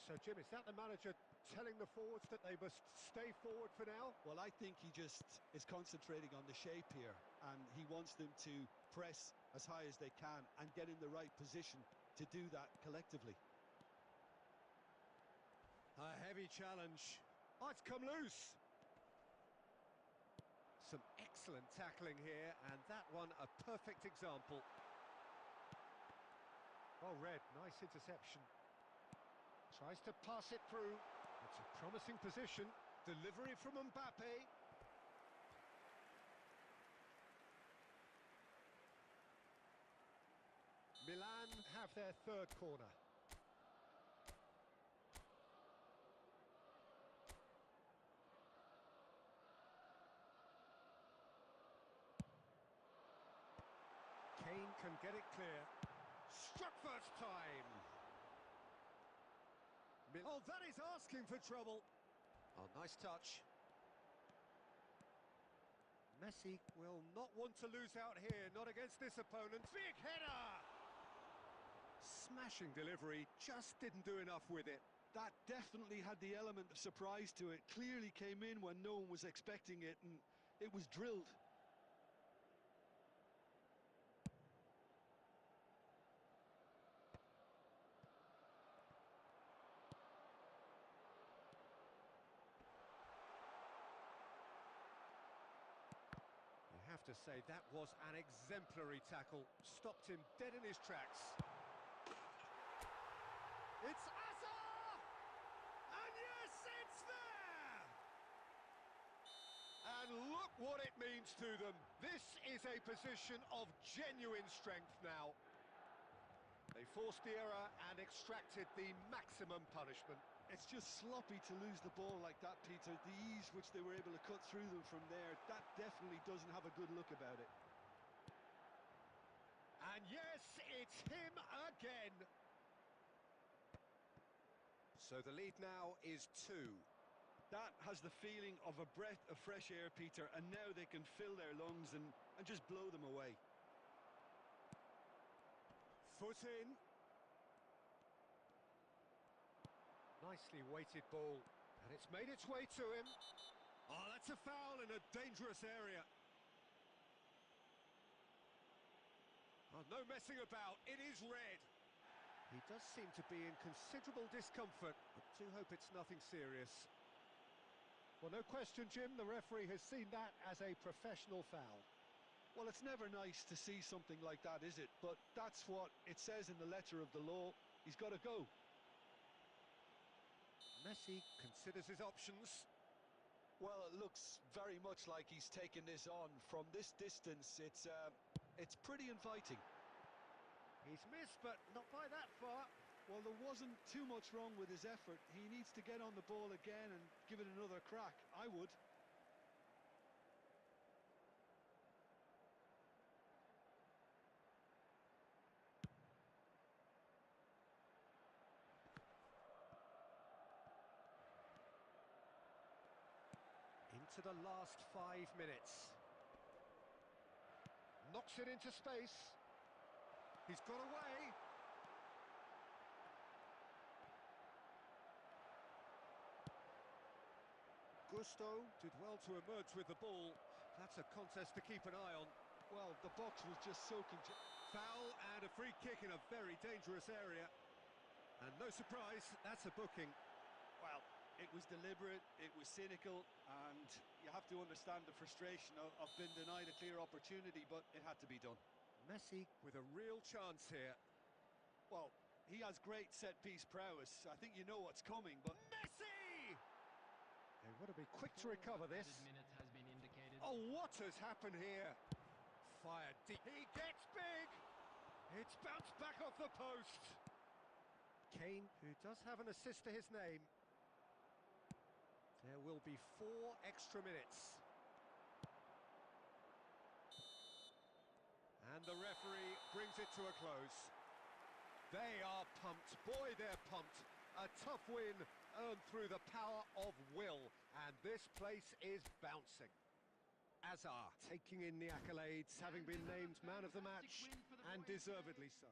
So, Jim, is that the manager telling the forwards that they must stay forward for now? Well, I think he just is concentrating on the shape here, and he wants them to press as high as they can and get in the right position to do that collectively. A heavy challenge. Oh, it's come loose. Some excellent tackling here, and that one a perfect example. Well read, nice interception. Tries to pass it through. It's a promising position. Delivery from Mbappe. Milan have their 3rd corner. Kane can get it clear. Struck first time. Oh, that is asking for trouble. Oh, nice touch. Messi will not want to lose out here, not against this opponent. Big header! Smashing delivery, just didn't do enough with it. That definitely had the element of surprise to it. Clearly came in when no one was expecting it, and it was drilled. have to say, that was an exemplary tackle. Stopped him dead in his tracks. It's Azar! And yes, it's there! And look what it means to them. This is a position of genuine strength now. They forced the error and extracted the maximum punishment. It's just sloppy to lose the ball like that, Peter. The ease which they were able to cut through them from there, that definitely doesn't have a good look about it. And yes, it's him again. So the lead now is 2. That has the feeling of a breath of fresh air, Peter, and now they can fill their lungs and just blow them away. Foot in. Nicely weighted ball, and it's made its way to him. Oh, that's a foul in a dangerous area. Oh, no messing about, it is red. He does seem to be in considerable discomfort, but do hope it's nothing serious. Well, no question, Jim, the referee has seen that as a professional foul. Well, it's never nice to see something like that, is it? But that's what it says in the letter of the law. He's got to go. Messi considers his options. Well, it looks very much like he's taken this on. From this distance, it's pretty inviting. He's missed, but not by that far. Well, there wasn't too much wrong with his effort. He needs to get on the ball again and give it another crack. I would. Into the last 5 minutes. Knocks it into space. He's got away. Gusto did well to emerge with the ball. That's a contest to keep an eye on. Well, the box was just so Foul and a free kick in a very dangerous area. And no surprise, that's a booking. Well, it was deliberate, it was cynical, and you have to understand the frustration of being denied a clear opportunity, but it had to be done. Messi with a real chance here. Well, he has great set-piece prowess. I think you know what's coming, but... Messi! They want to be quick to recover this. Minute has been indicated. Oh, what has happened here? Fired deep. He gets big! It's bounced back off the post. Kane, who does have an assist to his name. There will be 4 extra minutes. And the referee brings it to a close. They are pumped. Boy, they're pumped. A tough win earned through the power of will. And this place is bouncing. Azar taking in the accolades, having been named man of the match, and deservedly so.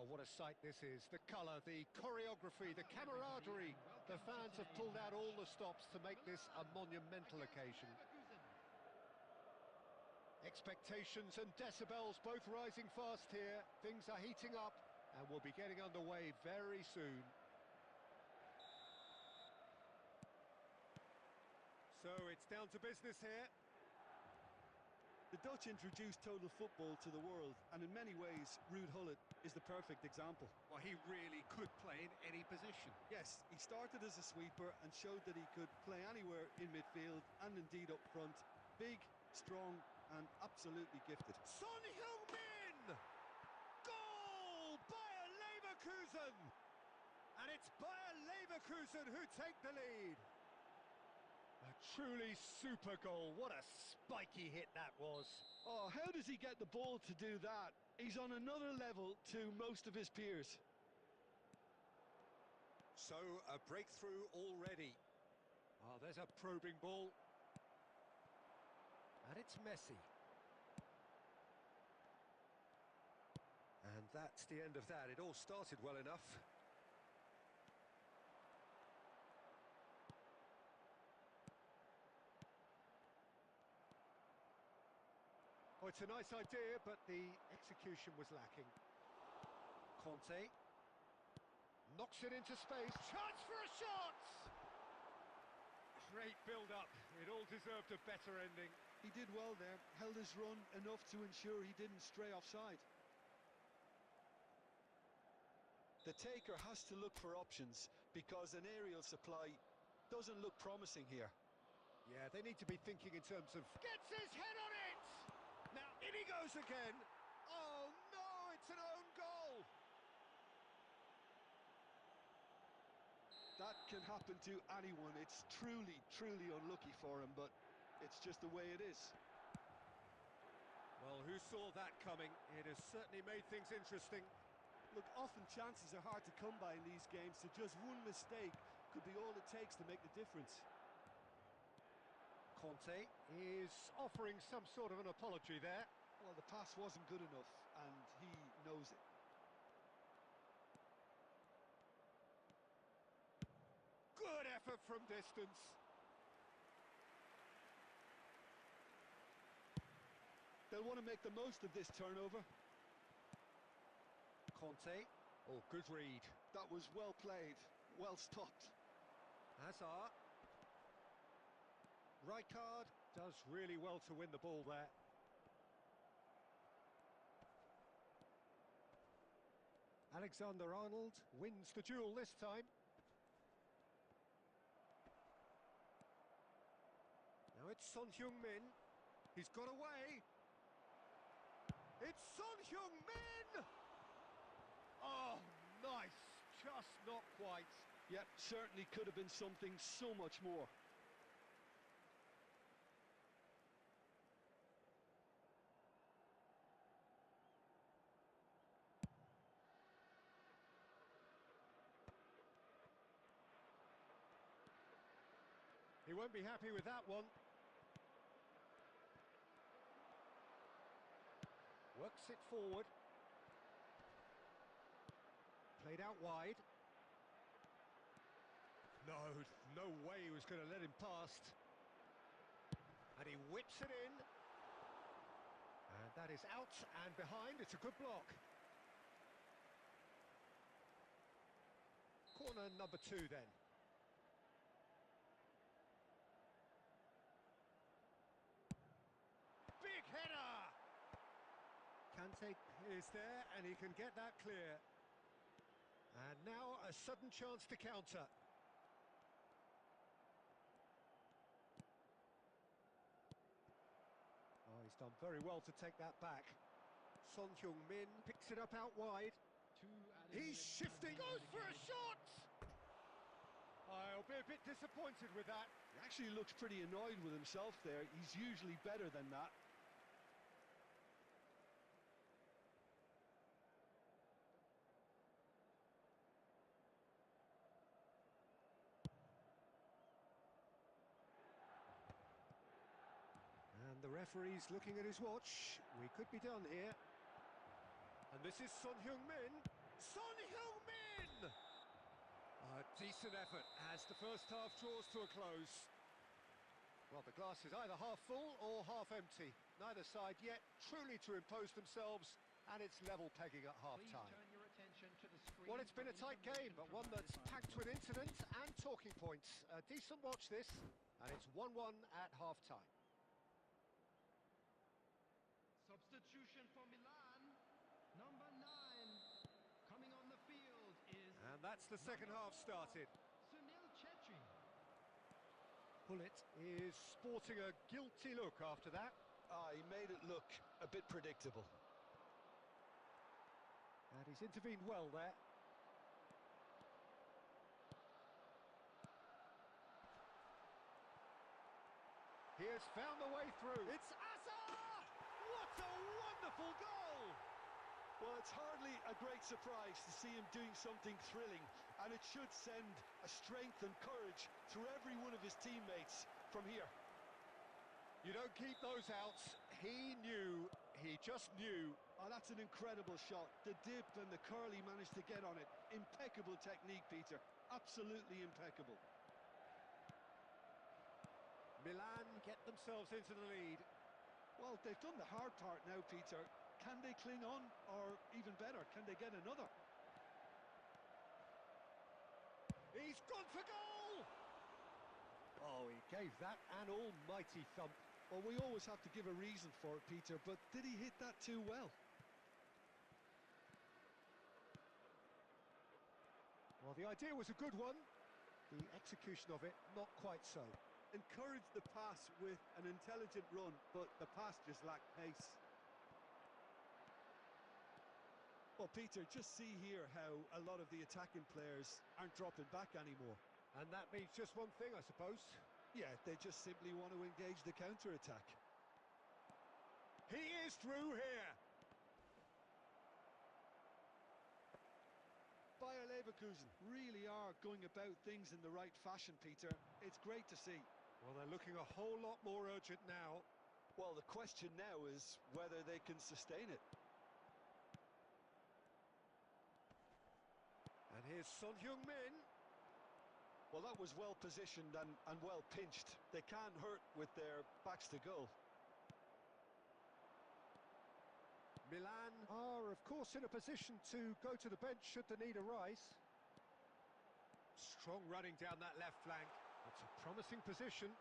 Oh, what a sight this is. The colour, the choreography, the camaraderie. The fans have pulled out all the stops to make this a monumental occasion. Expectations and decibels both rising fast here. Things are heating up and we'll be getting underway very soon. So it's down to business here. The Dutch introduced total football to the world, and in many ways, Ruud Gullit is the perfect example. Well, he really could play in any position. Yes, he started as a sweeper and showed that he could play anywhere in midfield and indeed up front. Big, strong, and absolutely gifted. Son Heung-min! Goal! Bayer Leverkusen! And it's Bayer Leverkusen who take the lead. A truly super goal. What a spiky hit that was. Oh, how does he get the ball to do that? He's on another level to most of his peers. So, a breakthrough already. Oh, there's a probing ball. And it's Messi. And that's the end of that. It all started well enough. Oh, it's a nice idea, but the execution was lacking. Conte knocks it into space. Chance for a shot! Great build-up. It all deserved a better ending. He did well there, held his run enough to ensure he didn't stray offside. The taker has to look for options because an aerial supply doesn't look promising here. Yeah, they need to be thinking in terms of... Gets his head on it! Now, in he goes again. Oh, no, it's an own goal. That can happen to anyone. It's truly, truly unlucky for him, but it's just the way it is. Well, who saw that coming? It has certainly made things interesting. Look, often chances are hard to come by in these games, so just one mistake could be all it takes to make the difference. Conte is offering some sort of an apology there. Well, the pass wasn't good enough, and he knows it. Good effort from distance. They'll want to make the most of this turnover. Conte. Oh, good read. That was well played, well stopped. Hazard. Rijkaard does really well to win the ball there. Alexander-Arnold wins the duel this time. Now it's Son Heung-min. He's got away. It's Son Heung-min! Oh, nice. Just not quite. Yep, certainly could have been something so much more. He won't be happy with that one. Works it forward. Played out wide. No way he was going to let him past. And he whips it in. And that is out and behind. It's a good block. Corner number 2 then. Big header! Kante is there and he can get that clear. And now a sudden chance to counter. Oh, he's done very well to take that back. Son Heung-min picks it up out wide. He's shifting, goes for a shot! I'll be a bit disappointed with that. He actually looks pretty annoyed with himself there. He's usually better than that. And the referee's looking at his watch. We could be done here. And this is Son Heung-min. Son Heung-min! A decent effort as the first half draws to a close. Well, the glass is either half full or half empty. Neither side yet truly to impose themselves, and it's level pegging at half-time. Well, it's been a tight game, but one that's packed with incident and talking points. A decent watch this, and it's 1-1 at half-time. Substitution for Milan. Number 9. Coming on the field is... And that's the second half started. Sunil Chetri. Pullet is sporting a guilty look after that. He made it look a bit predictable. And he's intervened well there. He has found the way through. It's Azar! What a wonderful goal! Well, it's hardly a great surprise to see him doing something thrilling, and it should send a strength and courage through every one of his teammates from here. You don't keep those outs. He knew, he just knew. Oh, that's an incredible shot. The dip and the curl he managed to get on it. Impeccable technique, Peter. Absolutely impeccable. Milan get themselves into the lead. Well, they've done the hard part now, Peter. Can they cling on, or even better, can they get another? He's gone for goal! Oh, he gave that an almighty thump. Well, we always have to give a reason for it, Peter, but did he hit that too well? Well, the idea was a good one. The execution of it, not quite so. Encouraged the pass with an intelligent run, but the pass just lacked pace. Well, Peter, just see here how a lot of the attacking players aren't dropping back anymore. And that means just one thing, I suppose. Yeah, they just simply want to engage the counter-attack. He is through here. Bayer Leverkusen really are going about things in the right fashion, Peter. It's great to see. Well, they're looking a whole lot more urgent now. Well, the question now is whether they can sustain it. And here's Son Heung-min. Well, that was well positioned and well pinched. They can't hurt with their backs to goal. Milan are, of course, in a position to go to the bench should the need arise. Strong running down that left flank. It's a promising position.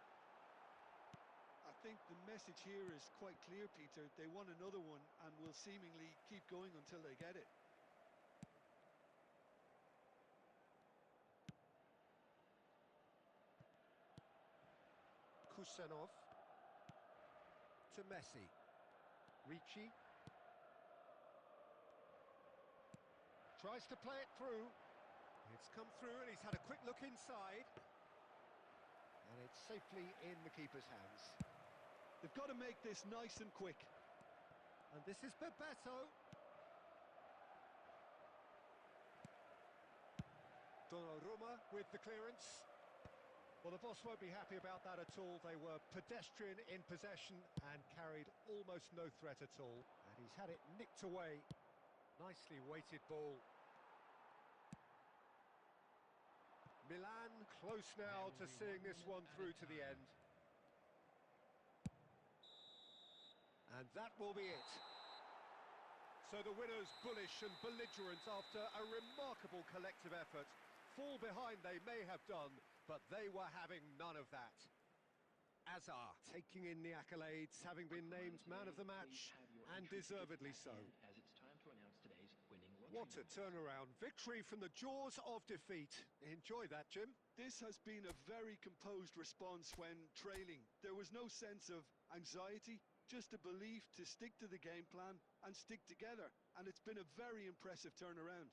I think the message here is quite clear, Peter. They want another one and will seemingly keep going until they get it. Kusenov to Messi. Ricci tries to play it through. It's come through and he's had a quick look inside. And it's safely in the keeper's hands. They've got to make this nice and quick. And this is Bebeto. Donnarumma with the clearance. Well, the boss won't be happy about that at all. They were pedestrian in possession and carried almost no threat at all. And he's had it nicked away. Nicely weighted ball. Milan close now to seeing this one through to the end. And that will be it. So the winners bullish and belligerent after a remarkable collective effort. Fall behind they may have done, but they were having none of that. Azar taking in the accolades, having been named man of the match, and deservedly so. As it's time to announce today's winning lottery What a turnaround. Victory from the jaws of defeat. Enjoy that, Jim. This has been a very composed response when trailing. There was no sense of anxiety, just a belief to stick to the game plan and stick together. And it's been a very impressive turnaround.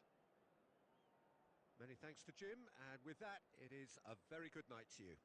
Many thanks to Jim, and with that, it is a very good night to you.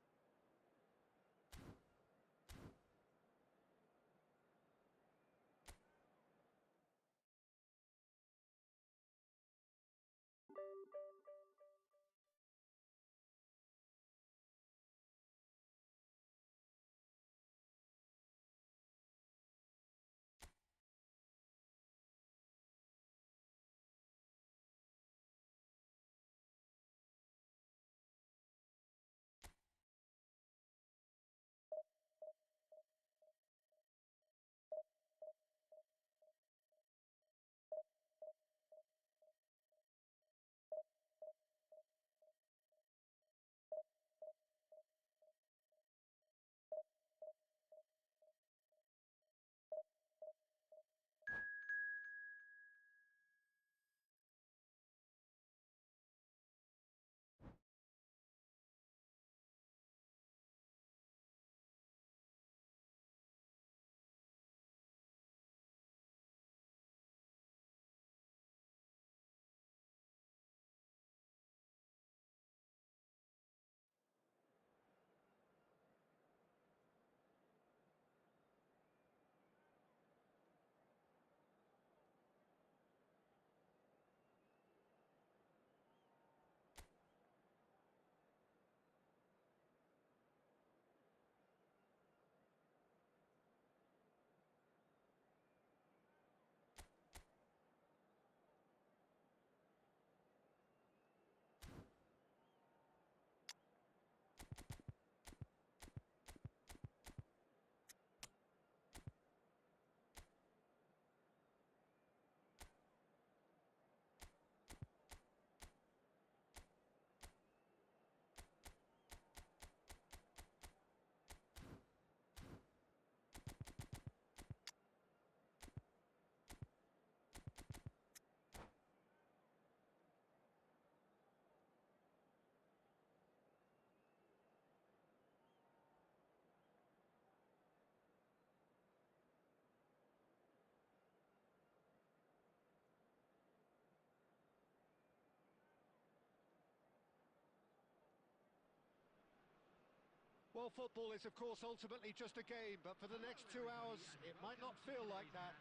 Well, football is, of course, ultimately just a game, but for the next 2 hours, it might not feel like that.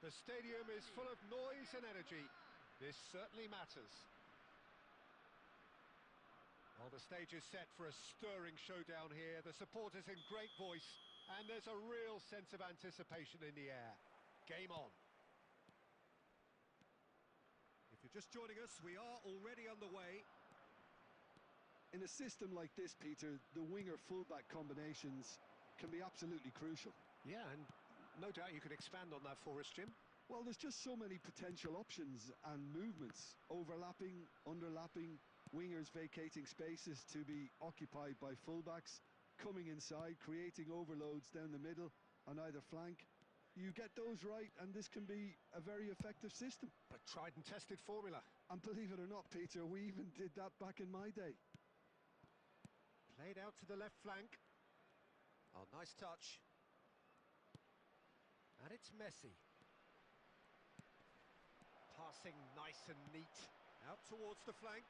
The stadium is full of noise and energy. This certainly matters. Well, the stage is set for a stirring showdown here. The supporters in great voice, and there's a real sense of anticipation in the air. Game on. If you're just joining us, we are already underway. In a system like this, Peter, the winger-fullback combinations can be absolutely crucial. Yeah, and no doubt you could expand on that for us, Jim. Well, there's just so many potential options and movements. Overlapping, underlapping, wingers vacating spaces to be occupied by fullbacks, coming inside, creating overloads down the middle on either flank. You get those right, and this can be a very effective system. A tried and tested formula. And believe it or not, Peter, we even did that back in my day. Played out to the left flank. Oh, nice touch. And it's Messi. Passing nice and neat. Out towards the flank.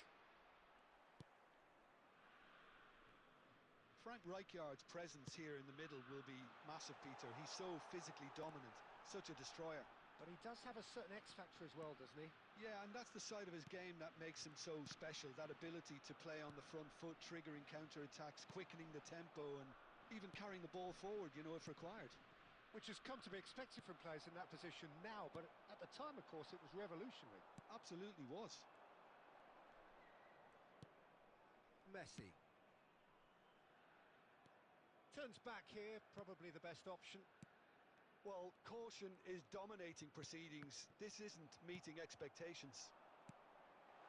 Frank Rijkaard's presence here in the middle will be massive, Peter. He's so physically dominant, such a destroyer. But he does have a certain X factor as well, doesn't he? Yeah, and that's the side of his game that makes him so special, that ability to play on the front foot, triggering counter-attacks, quickening the tempo, and even carrying the ball forward, you know, if required. Which has come to be expected from players in that position now, but at the time, of course, it was revolutionary. Absolutely was. Messi. Turns back here, probably the best option. Well, caution is dominating proceedings. This isn't meeting expectations.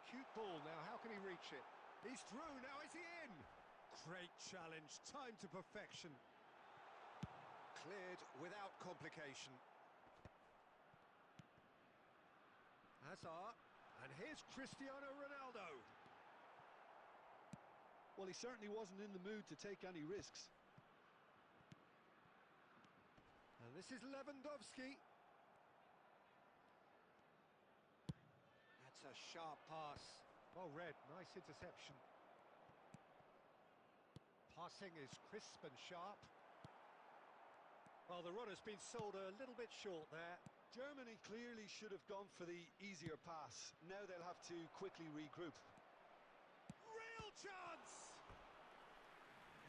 Cute ball now, how can he reach it? He's through, now is he in? Great challenge, time to perfection. Cleared without complication. Hazard, and here's Cristiano Ronaldo. Well, he certainly wasn't in the mood to take any risks. And this is Lewandowski. That's a sharp pass. Well read, nice interception. Passing is crisp and sharp. Well, the run has been sold a little bit short there. Germany clearly should have gone for the easier pass. Now they'll have to quickly regroup. Real chance!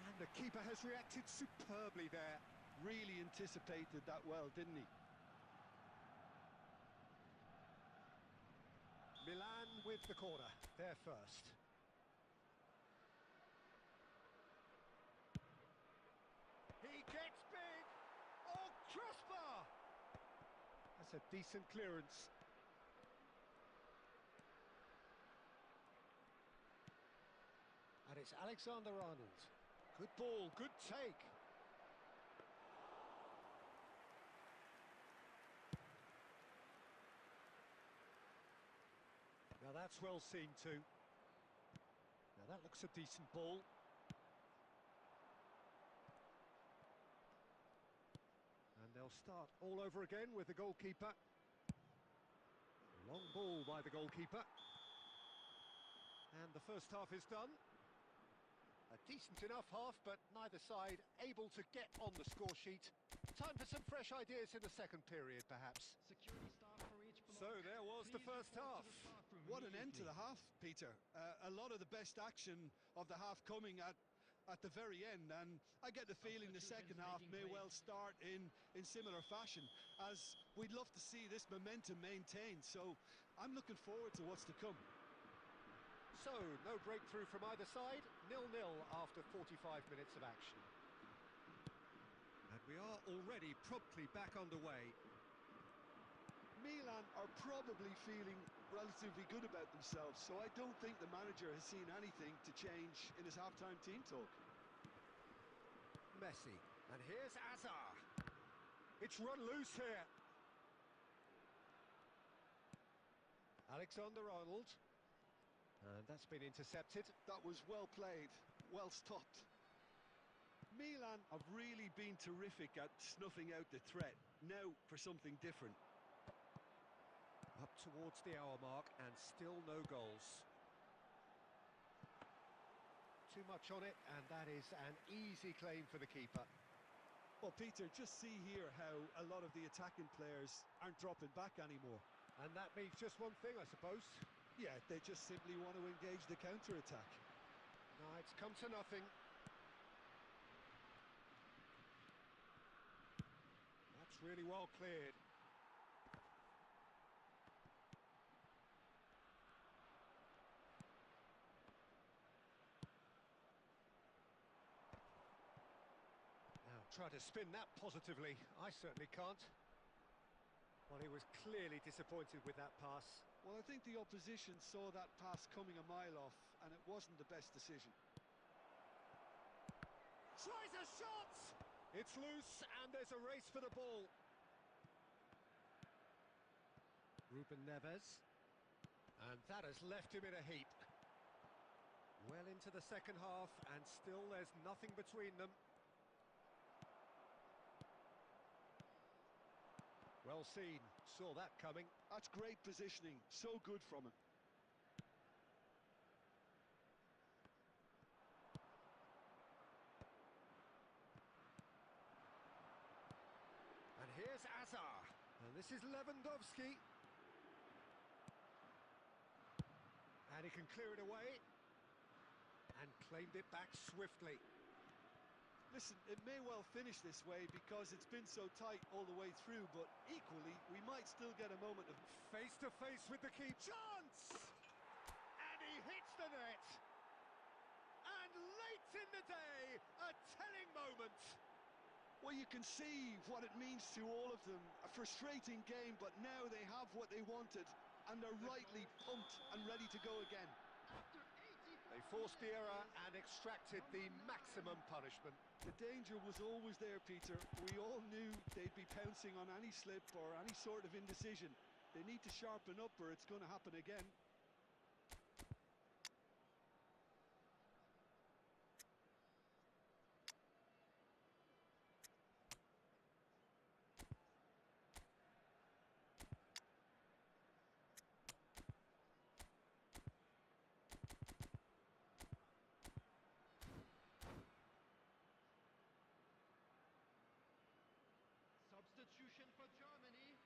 And the keeper has reacted superbly there. Really anticipated that well, didn't he? Milan with the corner, there first. He gets big! Oh, crossbar! That's a decent clearance. And it's Alexander-Arnold. Good ball, good take. Now that's well seen too. Now that looks a decent ball. And they'll start all over again with the goalkeeper. Long ball by the goalkeeper. And the first half is done. A decent enough half, but neither side able to get on the score sheet. Time for some fresh ideas in the second period, perhaps. Security staff for each block. So there was the Please first report half. to the staff room What an end to immediately. the half, Peter. A lot of the best action of the half coming at the very end, and I get the feeling the second half may well start in similar fashion, as we'd love to see this momentum maintained. So I'm looking forward to what's to come. So, no breakthrough from either side, 0-0 after 45 minutes of action. And we are already promptly back underway. Milan are probably feeling relatively good about themselves, so I don't think the manager has seen anything to change in his half-time team talk. Messi, and here's Hazard. It's run loose here. Alexander-Arnold. And that's been intercepted. That was well played, well stopped. Milan have really been terrific at snuffing out the threat. Now for something different. Up towards the hour mark and still no goals. too much on it, and that is an easy claim for the keeper. Well, Peter, just see here how a lot of the attacking players aren't dropping back anymore. And that means just one thing, I suppose. Yeah, they just simply want to engage the counter-attack. No, it's come to nothing. That's really well cleared. Now, try to spin that positively. I certainly can't. Well, he was clearly disappointed with that pass. Well, I think the opposition saw that pass coming a mile off, and it wasn't the best decision. Tries a shot! It's loose, and there's a race for the ball. Ruben Neves. And that has left him in a heap. Well into the second half, and still there's nothing between them. Well seen, saw that coming. That's great positioning, so good from him. And here's Azar. And this is Lewandowski. And he can clear it away. And claimed it back swiftly. Listen, it may well finish this way because it's been so tight all the way through, but equally, we might still get a moment of... Face-to-face with the keeper. Chance! And he hits the net. And late in the day, a telling moment. Well, you can see what it means to all of them. A frustrating game, but now they have what they wanted, and they're rightly pumped and ready to go again. They forced the error and extracted the maximum punishment. The danger was always there, Peter. We all knew they'd be pouncing on any slip or any sort of indecision. They need to sharpen up or it's going to happen again. Substitution for Germany.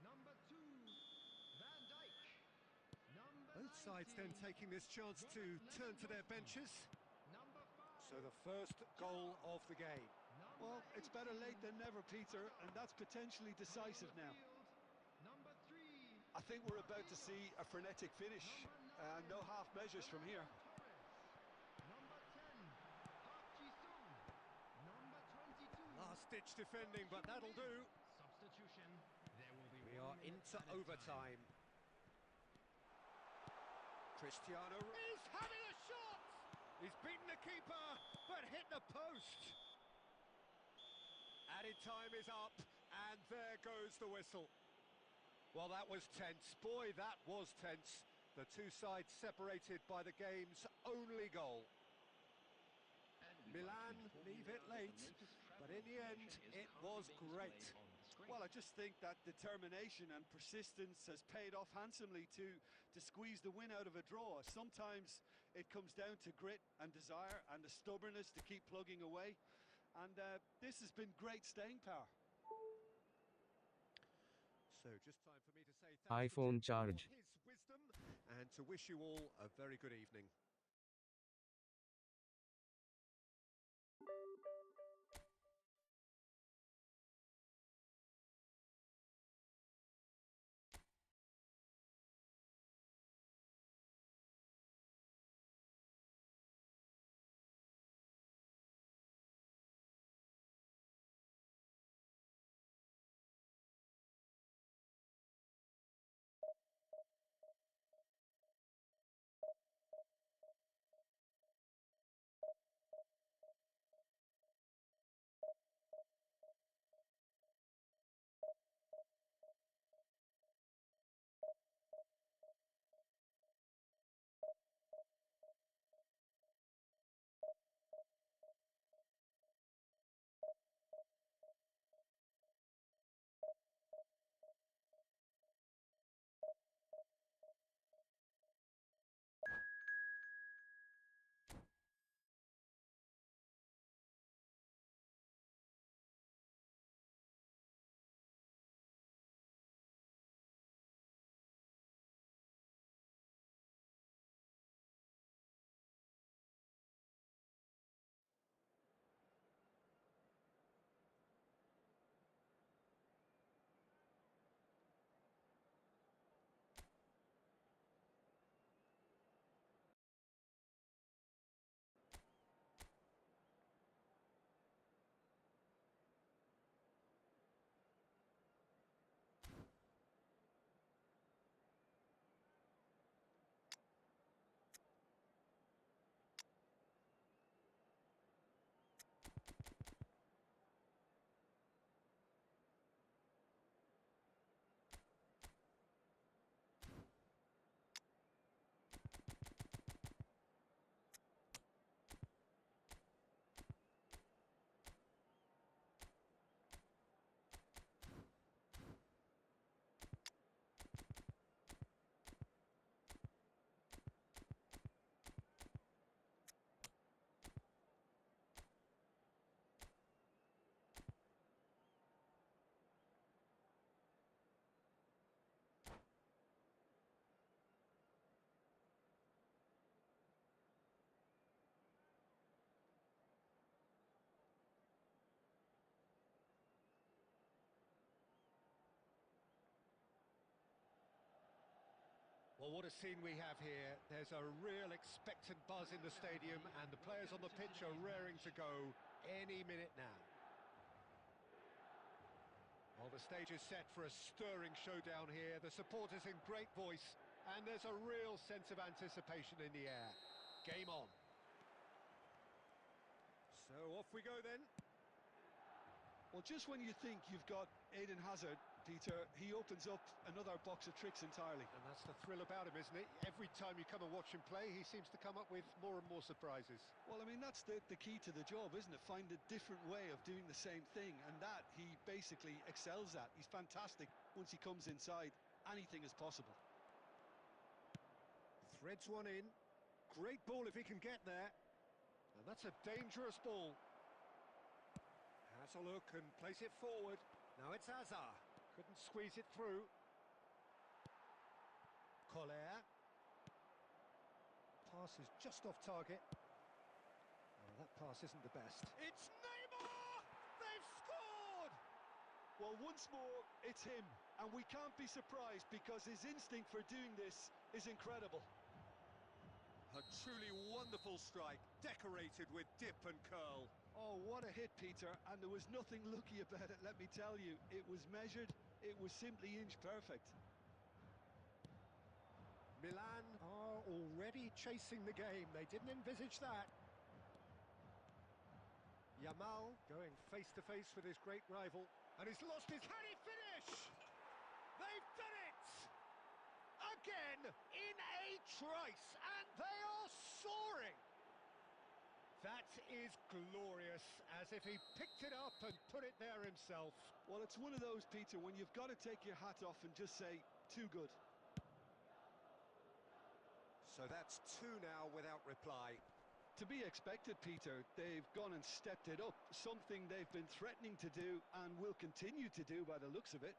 Number 2, Van Dijk. Number Both sides then 19, taking this chance to turn to their benches. Number 5, So the first goal of the game. Well, it's better late than never, Peter, and that's potentially decisive now. Number 3, I think we're about to see a frenetic finish. No half measures from here. Number 10, Park Ji-sung. Number 22, Last-ditch defending, but that'll do. substitution. There will be We 1 are minute into added overtime. Cristiano is having a shot! He's beaten the keeper, but hit the post. Added time is up, and there goes the whistle. Well, that was tense. Boy, that was tense. The two sides separated by the game's only goal. Milan leave it late, but in the end, it was great. Well, I just think that determination and persistence has paid off handsomely to squeeze the win out of a draw. Sometimes it comes down to grit and desire and the stubbornness to keep plugging away. And this has been great staying power. So just time for me to say thanks to iPhone Tim charge. for his wisdom and to wish you all a very good evening. Well, what a scene we have here. There's a real expectant buzz in the stadium, and the players on the pitch are raring to go any minute now. Well, the stage is set for a stirring showdown here. The supporters in great voice, and there's a real sense of anticipation in the air. Game on. So off we go then. Well, just when you think you've got Eden Hazard, Peter, he opens up another box of tricks entirely. And that's the thrill about him, isn't it? Every time you come and watch him play, he seems to come up with more and more surprises. Well, I mean, that's the key to the job, isn't it? Find a different way of doing the same thing, and that he basically excels at. He's fantastic once he comes inside. Anything is possible. Threads one in. Great ball if he can get there. And that's a dangerous ball. Has a look and plays it forward. Now it's Hazard. Couldn't squeeze it through. Collier. Pass is just off target. Oh, that pass isn't the best. It's Neymar! They've scored! Well, once more, it's him. And we can't be surprised because his instinct for doing this is incredible. A truly wonderful strike, decorated with dip and curl. Oh, what a hit, Peter, and there was nothing lucky about it, let me tell you. It was measured, it was simply inch perfect. Milan are already chasing the game, they didn't envisage that. Yamal going face to face with his great rival, and he's lost his... Can he finish? They've done it! Again, in a trice, and they are soaring! That is glorious, as if he picked it up and put it there himself. Well, it's one of those, Peter, when you've got to take your hat off and just say, too good. So that's two now without reply. To be expected, Peter. They've gone and stepped it up, something they've been threatening to do and will continue to do by the looks of it.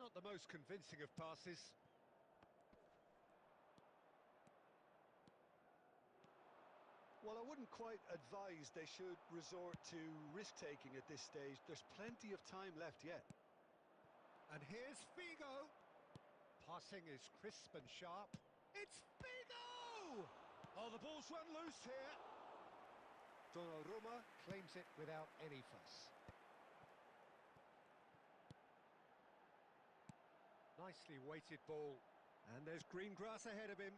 Not the most convincing of passes. Well, I wouldn't quite advise they should resort to risk-taking at this stage. There's plenty of time left yet. And here's Figo. Passing is crisp and sharp. It's Figo! Oh, the ball's run loose here. Donnarumma claims it without any fuss. Nicely weighted ball. And there's green grass ahead of him.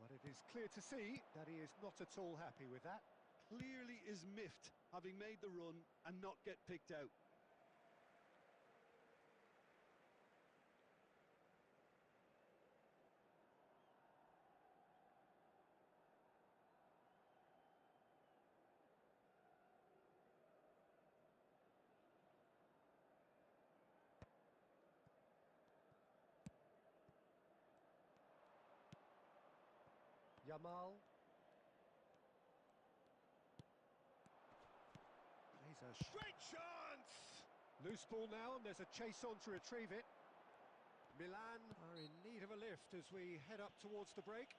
But it is clear to see that he is not at all happy with that. Clearly is miffed, having made the run and not get picked out. Yamal. Plays a straight chance! Loose ball now, and there's a chase on to retrieve it. Milan are in need of a lift as we head up towards the break.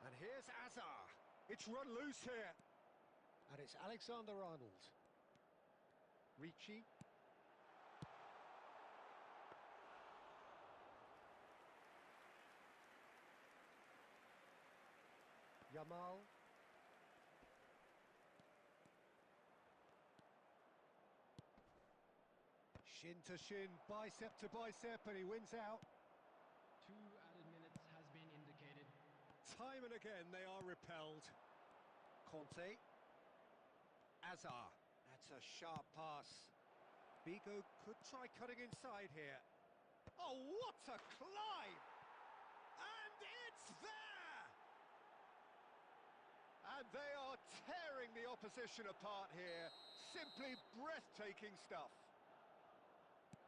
And here's Hazard. It's run loose here. And it's Alexander-Arnold. Ricci. Yamal. Shin to shin, bicep to bicep, and he wins out. 2 added minutes has been indicated. Time and again they are repelled. Conte. Hazard. That's a sharp pass. Figo could try cutting inside here. Oh, what a climb! And it's there! And they are tearing the opposition apart here. Simply breathtaking stuff.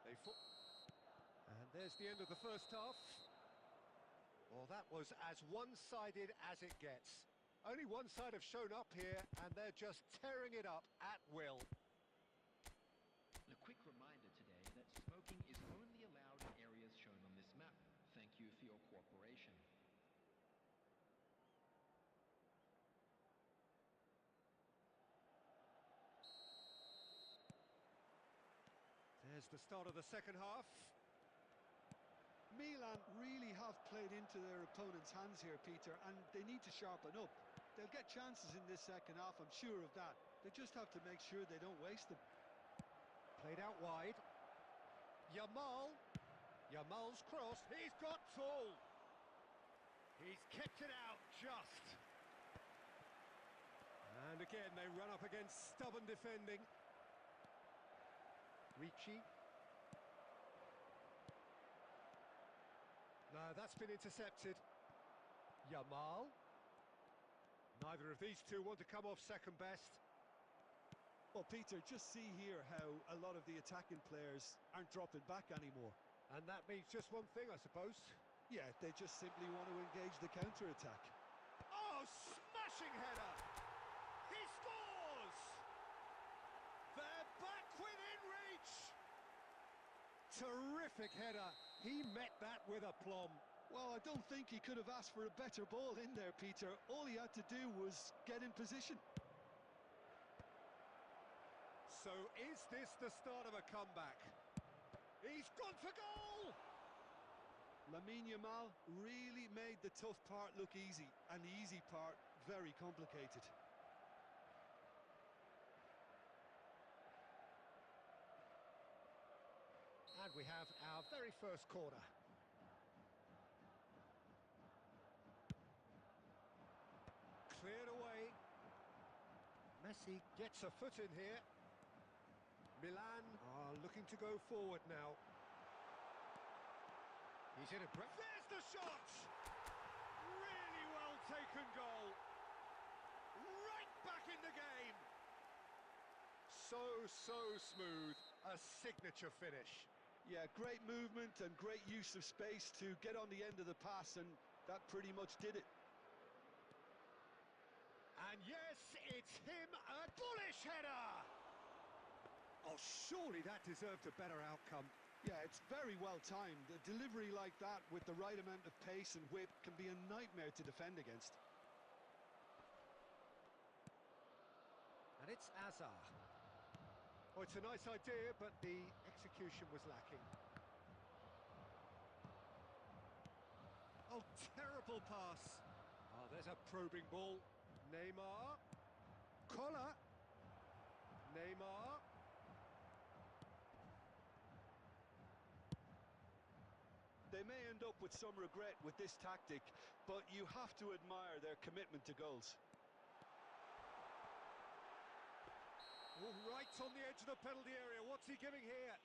And there's the end of the first half. Well, that was as one-sided as it gets. Only one side have shown up here, and they're just tearing it up at will. A quick reminder today that smoking is only allowed in areas shown on this map. Thank you for your cooperation. There's the start of the second half. Milan really have played into their opponent's hands here, Peter, and they need to sharpen up. They'll get chances in this second half, I'm sure of that. They just have to make sure they don't waste them. Played out wide. Yamal. Yamal's cross. He's got tall. He's kept it out just. And again, they run up against stubborn defending. Ricci. No, that's been intercepted. Yamal. Neither of these two want to come off second best. Well, Peter, just see here how a lot of the attacking players aren't dropping back anymore. And that means just one thing, I suppose. Yeah, they just simply want to engage the counter-attack. Oh, smashing header! He scores! They're back within reach! Terrific header. He met that with aplomb. Well, I don't think he could have asked for a better ball in there, Peter. All he had to do was get in position. So is this the start of a comeback? He's gone for goal! Lamine Yamal really made the tough part look easy, and the easy part very complicated. And we have our very first corner. Cleared away. Messi gets a foot in here. Milan are looking to go forward now. He's in a breath. There's the shot! Really well taken goal. Right back in the game. So smooth. A signature finish. Yeah, great movement and great use of space to get on the end of the pass, and that pretty much did it. And yes, it's him, a bullish header! Oh, surely that deserved a better outcome. Yeah, it's very well timed. A delivery like that with the right amount of pace and whip can be a nightmare to defend against. And it's Azar. Oh, it's a nice idea, but the execution was lacking. Oh, terrible pass. Oh, there's a probing ball. Neymar. Collar. Neymar. They may end up with some regret with this tactic, but you have to admire their commitment to goals. Oh, right on the edge of the penalty area. What's he giving here?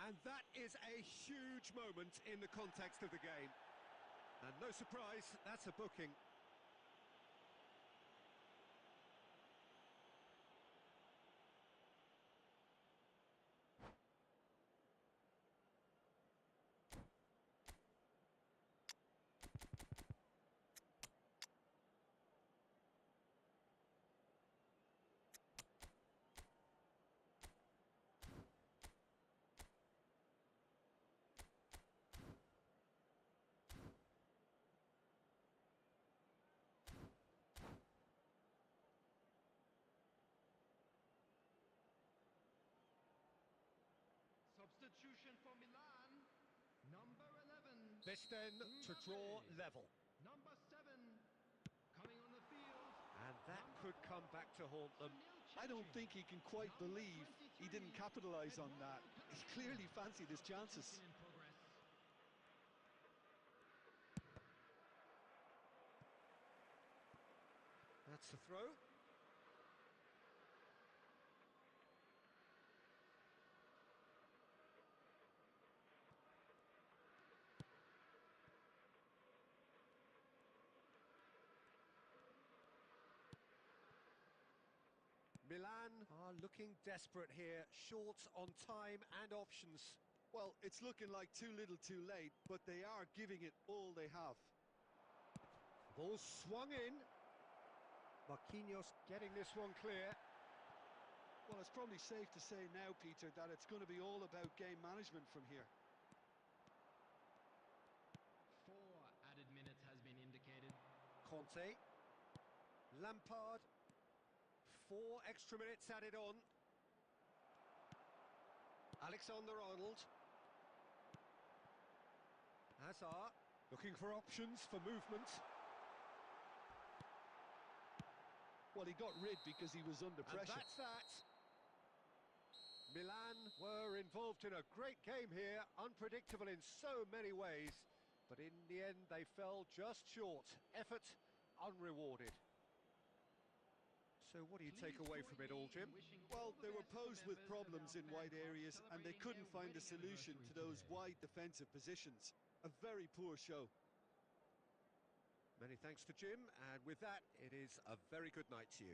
And that is a huge moment in the context of the game. And no surprise, that's a booking. Substitution for Milan. Number 11. This then to draw level. Number 7. Coming on the field. And that could come back to haunt them. I don't think he can quite believe he didn't capitalise on that. He clearly fancied his chances. That's the throw. Milan are looking desperate here, short on time and options. Well, it's looking like too little too late, but they are giving it all they have. Ball swung in. Marquinhos getting this one clear. Well, it's probably safe to say now, Peter, that it's going to be all about game management from here. 4 added minutes has been indicated. Conte. Lampard. 4 extra minutes added on. Alexander-Arnold. Hazard. Looking for options for movement. Well, he got rid because he was under pressure. And that's that. Milan were involved in a great game here, unpredictable in so many ways, but in the end they fell just short. Effort unrewarded. So what do you take away from it all, Jim? Well, they were posed with problems in wide areas and they couldn't find a solution to those wide defensive positions. A very poor show. Many thanks to Jim, and with that, it is a very good night to you.